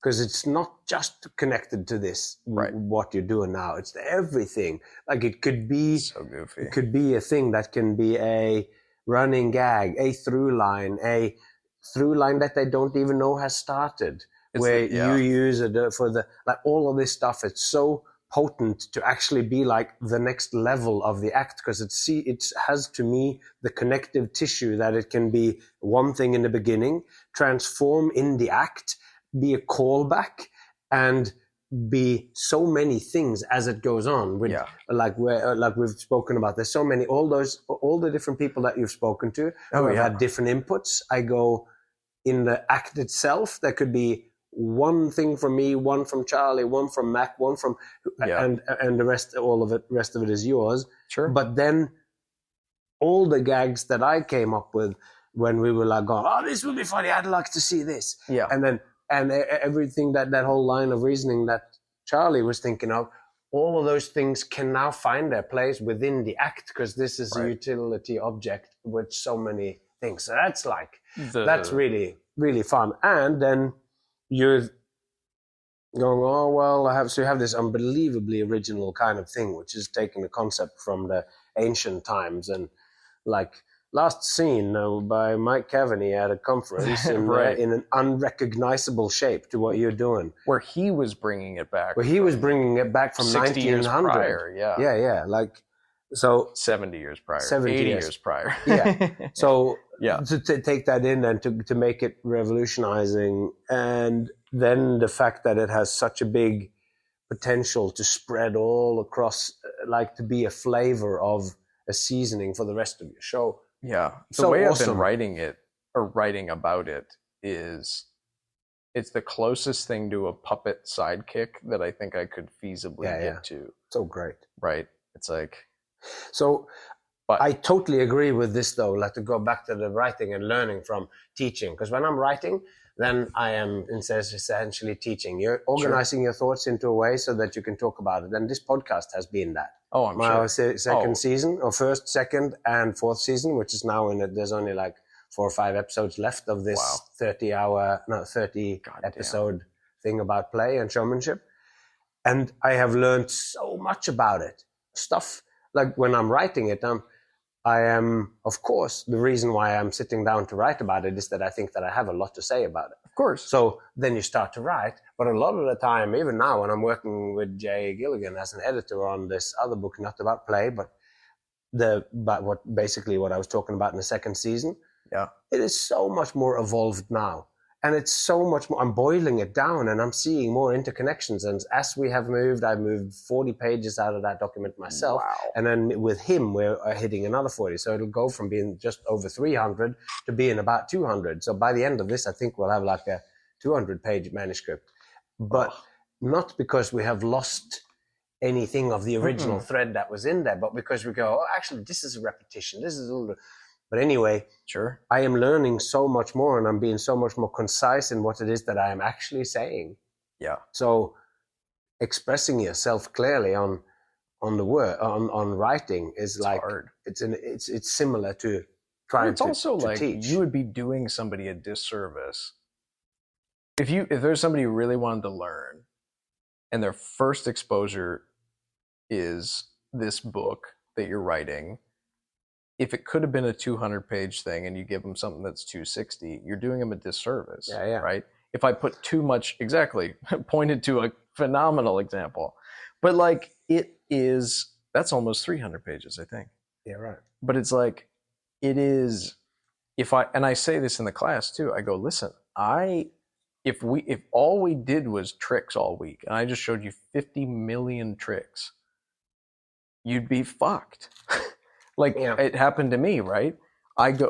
because it's not just connected to this, what you're doing now. It's everything. Like it could be so goofy. It could be a thing that can be a running gag, a through line that they don't even know has started, you use it for like all of this stuff. It's so potent to actually be like the next level of the act, because it has to me the connective tissue that it can be one thing in the beginning, transform in the act, be a callback, and be so many things as it goes on. With like we've spoken about, there's so many, all the different people that you've spoken to who have had different inputs. I go in the act itself, there could be one thing from me, one from Charlie, one from Mac, one from, and the rest, rest of it is yours. Sure. But then all the gags that I came up with when we were like, going, oh, this will be funny, I'd like to see this. Yeah. And everything that whole line of reasoning that Charlie was thinking of, all of those things can now find their place within the act, because this is a utility object with so many things. So that's that's really, really fun. And then you're going, oh, well, so you have this unbelievably original kind of thing, which is taking a concept from the ancient times. And like last scene by Mike Cavaney at a conference in an unrecognizable shape to what you're doing. Where he was bringing it back. Where he was bringing it back from 60 years prior, Yeah, like, so 70 years prior, 70 80 years prior. Yeah. So to take that in and to make it revolutionizing, and then the fact that it has such a big potential to spread all across, like to be a flavor of a seasoning for the rest of your show. Yeah. The way I've been writing about it is, it's the closest thing to a puppet sidekick that I think I could feasibly get to. So great. Right. It's like... So I totally agree with this, though, like to go back to the writing and learning from teaching. Because when I'm writing, then I am essentially teaching. You're organizing your thoughts into a way so that you can talk about it. And this podcast has been that. Oh, I'm sure. Second season, or first, second, and fourth season, which is now there's only like 4 or 5 episodes left of this 30 episode thing about play and showmanship. And I have learned so much about it. Stuff like when I'm writing it, I am, of course, the reason why I'm sitting down to write about it is that I think that I have a lot to say about it. Of course. So then you start to write. But a lot of the time, even now when I'm working with Jay Gilligan as an editor on this other book, not about play, but what I was talking about in the second season, it is so much more evolved now. And it's so much more, I'm boiling it down and I'm seeing more interconnections. And as we have moved, I've moved 40 pages out of that document myself. Wow. And then with him, we're hitting another 40. So it'll go from being just over 300 to being about 200. So by the end of this, I think we'll have like a 200-page manuscript. But not because we have lost anything of the original thread that was in there, but because we go, oh, actually, this is a repetition. This is a little... But anyway, I am learning so much more, and I'm being so much more concise in what it is that I am actually saying. Yeah. So expressing yourself clearly on the word on writing is like hard. It's similar to trying to teach. It's also like you would be doing somebody a disservice if there's somebody who really wanted to learn, and their first exposure is this book that you're writing. If it could have been a 200-page thing and you give them something that's 260, you're doing them a disservice, right? If I put too much, pointed to a phenomenal example. But like that's almost 300 pages, I think. Yeah, right. But it's like, it is, and I say this in the class too, I go, listen, if all we did was tricks all week, and I just showed you 50 million tricks, you'd be fucked. It happened to me, right?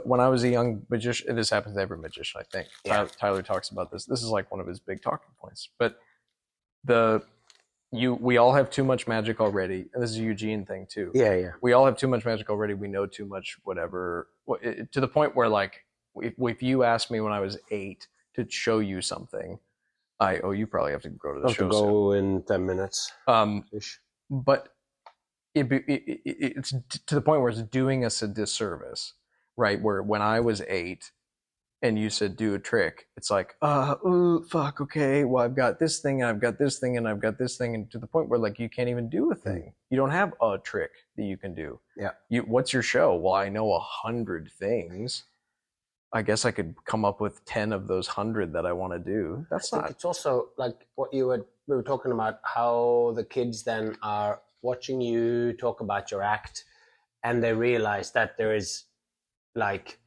When I was a young magician, this happens to every magician, I think. Yeah. Tyler talks about this. This is like one of his big talking points. But we all have too much magic already. And this is a Eugene thing too. Yeah. We all have too much magic already. We know too much, whatever. To the point where, like, if you asked me when I was 8 to show you something, you probably have to go to the show soon. In 10 minutes. But it's to the point where it's doing us a disservice, right? Where when I was 8 and you said do a trick, it's like, fuck, okay, well, I've got this thing and I've got this thing and I've got this thing, and to the point where like you can't even do a thing. You don't have a trick that you can do. Yeah. What's your show? Well, I know 100 things. I guess I could come up with 10 of those 100 that I want to do. I think it's also like what we were talking about, how the kids then are watching you talk about your act, and they realize that there is like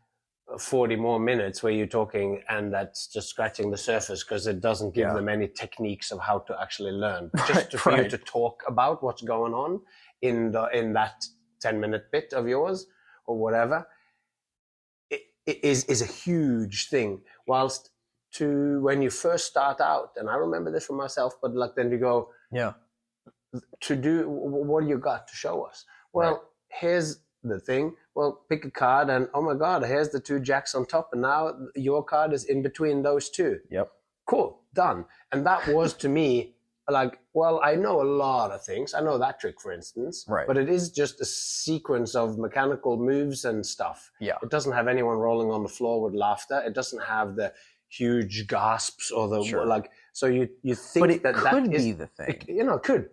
40 more minutes where you're talking, and that's just scratching the surface because it doesn't give them any techniques of how to actually learn. But just for you to talk about what's going on in that 10-minute bit of yours or whatever, it is a huge thing. Whilst to when you first start out, and I remember this for myself, but like then you go, to do, what do you got to show us? Well, here's the thing. Well, pick a card, and oh my God, here's the 2 jacks on top, and now your card is in between those 2. Yep. Cool, done. And that was to me like, well, I know a lot of things. I know that trick, for instance, but it is just a sequence of mechanical moves and stuff. Yeah. It doesn't have anyone rolling on the floor with laughter. It doesn't have the huge gasps or the like. So you think but it that could is be the thing. It could.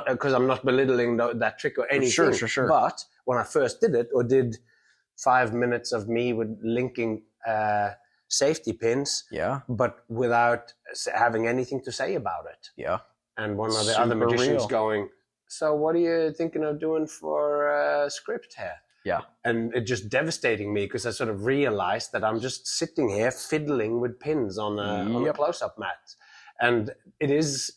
Because I'm not belittling that trick or anything. Sure. But when I first did it, or did 5 minutes of me with linking safety pins, but without having anything to say about it. Yeah. And one of the other magicians going, so what are you thinking of doing for script here? Yeah. And it just devastating me because I sort of realized that I'm just sitting here fiddling with pins on a close-up mat. And it is...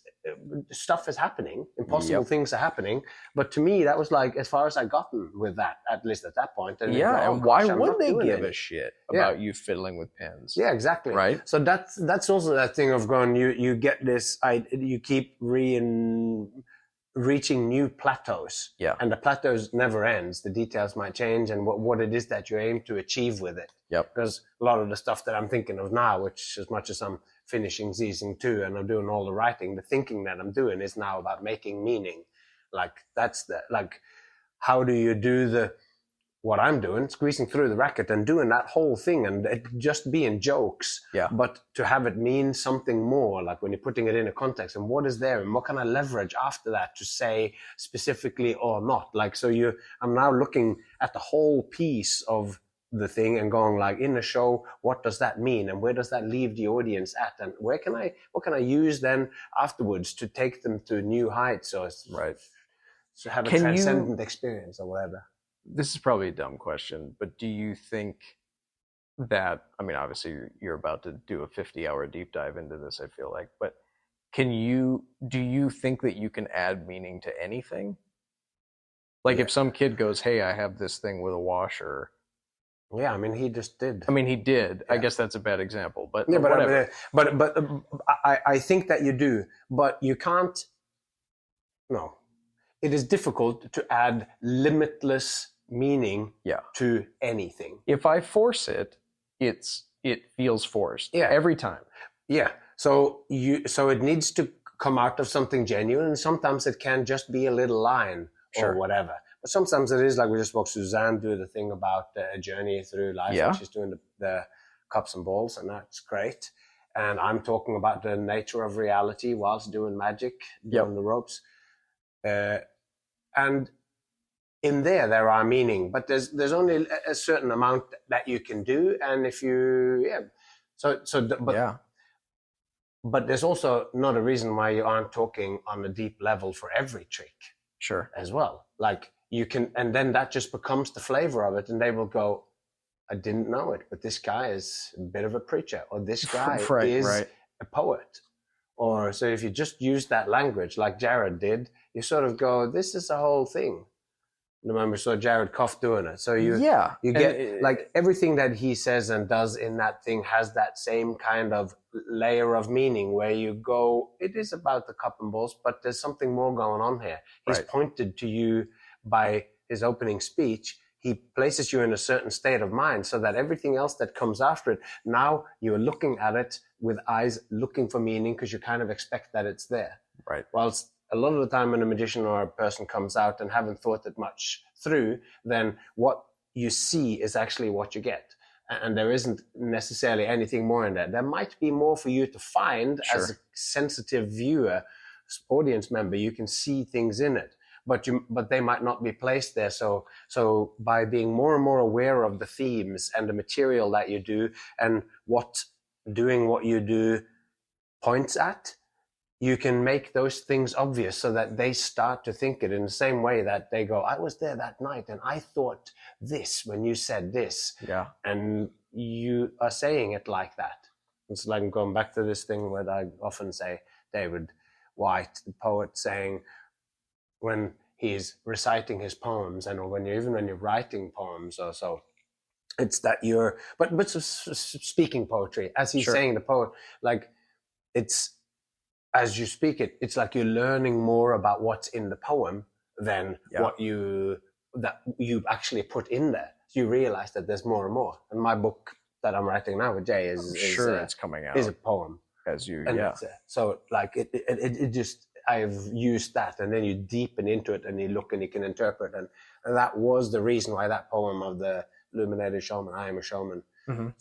stuff is happening, impossible things are happening, but to me that was like as far as I gotten with that, at least at that point. And and why would they give a shit about you fiddling with pins? Yeah, exactly. Right. So that's also that thing of going, you get this, you keep reaching new plateaus, and the plateaus never ends. The details might change, and what it is that you aim to achieve with it. Because a lot of the stuff that I'm thinking of now, which as much as I'm finishing season 2 and I'm doing all the writing, the thinking that I'm doing is now about making meaning. Like that's how do you do what I'm doing, squeezing through the racket and doing that whole thing and it just being jokes, but to have it mean something more, like when you're putting it in a context and what is there and what can I leverage after that to say specifically or not. Like, so I'm now looking at the whole piece of the thing and going like, in the show, what does that mean and where does that leave the audience at, and what can I use then afterwards to take them to new heights, or to have a transcendent experience or whatever. This is probably a dumb question, but do you think that, I mean, obviously you're about to do a 50-hour deep dive into this, I feel like, but do you think that you can add meaning to anything? Like if some kid goes, hey, I have this thing with a washer. Yeah, I mean, he just did. I mean, he did. Yeah. I guess that's a bad example, but yeah, whatever. But I think that you do, but you can't. No, it is difficult to add limitless meaning to anything. If I force it, it feels forced. Yeah, every time. Yeah, so it needs to come out of something genuine, and sometimes it can just be a little line or whatever. But sometimes it is like we just watched Suzanne do the thing about a journey through life. Yeah. She's doing the cups and balls, and that's great. And I'm talking about the nature of reality whilst doing magic, doing the ropes. And in there are meaning, but there's only a certain amount that you can do. And if you, but there's also not a reason why you aren't talking on a deep level for every trick. Sure. As well. Like you can, and then that just becomes the flavor of it. And they will go, I didn't know it, but this guy is a bit of a preacher, or this guy is a poet. Or so if you just use that language like Jared did, you sort of go, this is a whole thing. Remember, saw Jared Koff doing it. So you get like everything that he says and does in that thing has that same kind of layer of meaning where you go, it is about the cup and balls, but there's something more going on here. He's pointed to you by his opening speech. He places you in a certain state of mind so that everything else that comes after it, now you're looking at it with eyes looking for meaning because you kind of expect that it's there. Right. Whilst a lot of the time when a magician or a person comes out and haven't thought it much through, then what you see is actually what you get. And there isn't necessarily anything more in there. There might be more for you to find as a sensitive viewer, audience member. You can see things in it, but they might not be placed there. So by being more and more aware of the themes and the material that you do and what doing what you do points at, you can make those things obvious so that they start to think it in the same way that they go, I was there that night and I thought this when you said this. Yeah. And you are saying it like that. It's like going back to this thing where I often say, David White, the poet, saying when he's reciting his poems and even when you're writing poems or so, It's that you're, but speaking poetry, as he's saying, the poem, like it's, as you speak it, it's like you're learning more about what's in the poem than what you actually put in there. So you realize that there's more and more. And my book that I'm writing now with Jay it's coming out. Is a poem. So like it just, I've used that, and then you deepen into it and you look and you can interpret. And that was the reason why that poem of the illuminated showman, I am a showman,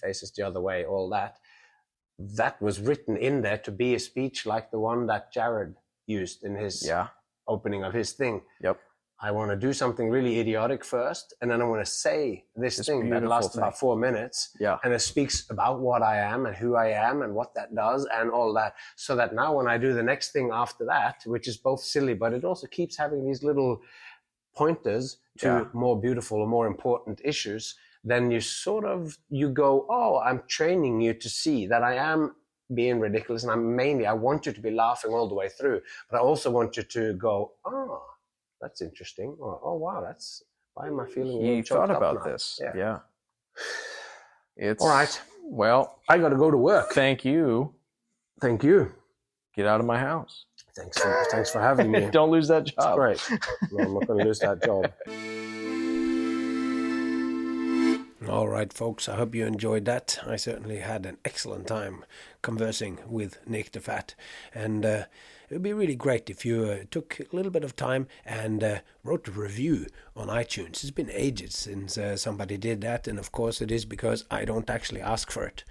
faces the other way, all that was written in there to be a speech like the one that Jared used in his opening of his thing. Yep. I want to do something really idiotic first, and then I want to say this thing that lasts about 4 minutes. Yeah. And it speaks about what I am and who I am and what that does and all that. So that now when I do the next thing after that, which is both silly, but it also keeps having these little pointers to more beautiful or more important issues, then you go, oh, I'm training you to see that I am being ridiculous, and I want you to be laughing all the way through, but I also want you to go, oh, that's interesting. Oh wow, why am I feeling? You thought about this? Yeah. It's all right. Well, I got to go to work. Thank you. Get out of my house. Thanks for having me. Don't lose that job. Right. No, I'm not going to lose that job. All right, folks, I hope you enjoyed that. I certainly had an excellent time conversing with Nick Diffatte, and it would be really great if you took a little bit of time and wrote a review on iTunes. It's been ages since somebody did that, and of course it is because I don't actually ask for it.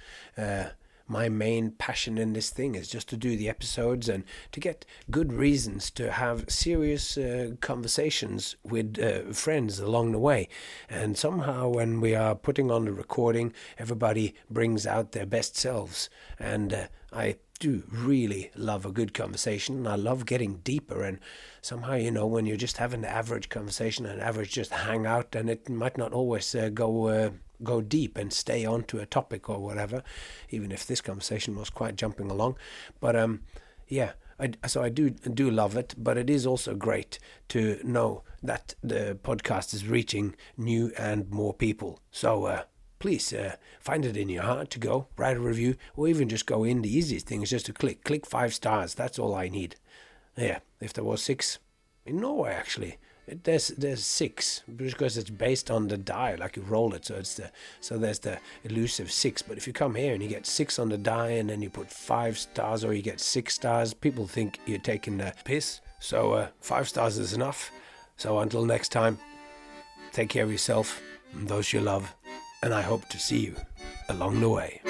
My main passion in this thing is just to do the episodes and to get good reasons to have serious conversations with friends along the way. And somehow when we are putting on the recording, everybody brings out their best selves. And I do really love a good conversation. I love getting deeper, and somehow, when you're just having the average conversation and average just hang out, and it might not always go deep and stay onto a topic or whatever, even if this conversation was quite jumping along. But so I do love it, but it is also great to know that the podcast is reaching new and more people. So please find it in your heart to go write a review, or even just go in. The easiest thing is just to click 5 stars. That's all I need. Yeah, if there was 6 in Norway, actually. There's 6 because it's based on the die, like you roll it, so there's the elusive 6. But if you come here and you get 6 on the die and then you put 5 stars, or you get 6 stars, people think you're taking the piss. So 5 stars is enough. So until next time, take care of yourself and those you love, and I hope to see you along the way.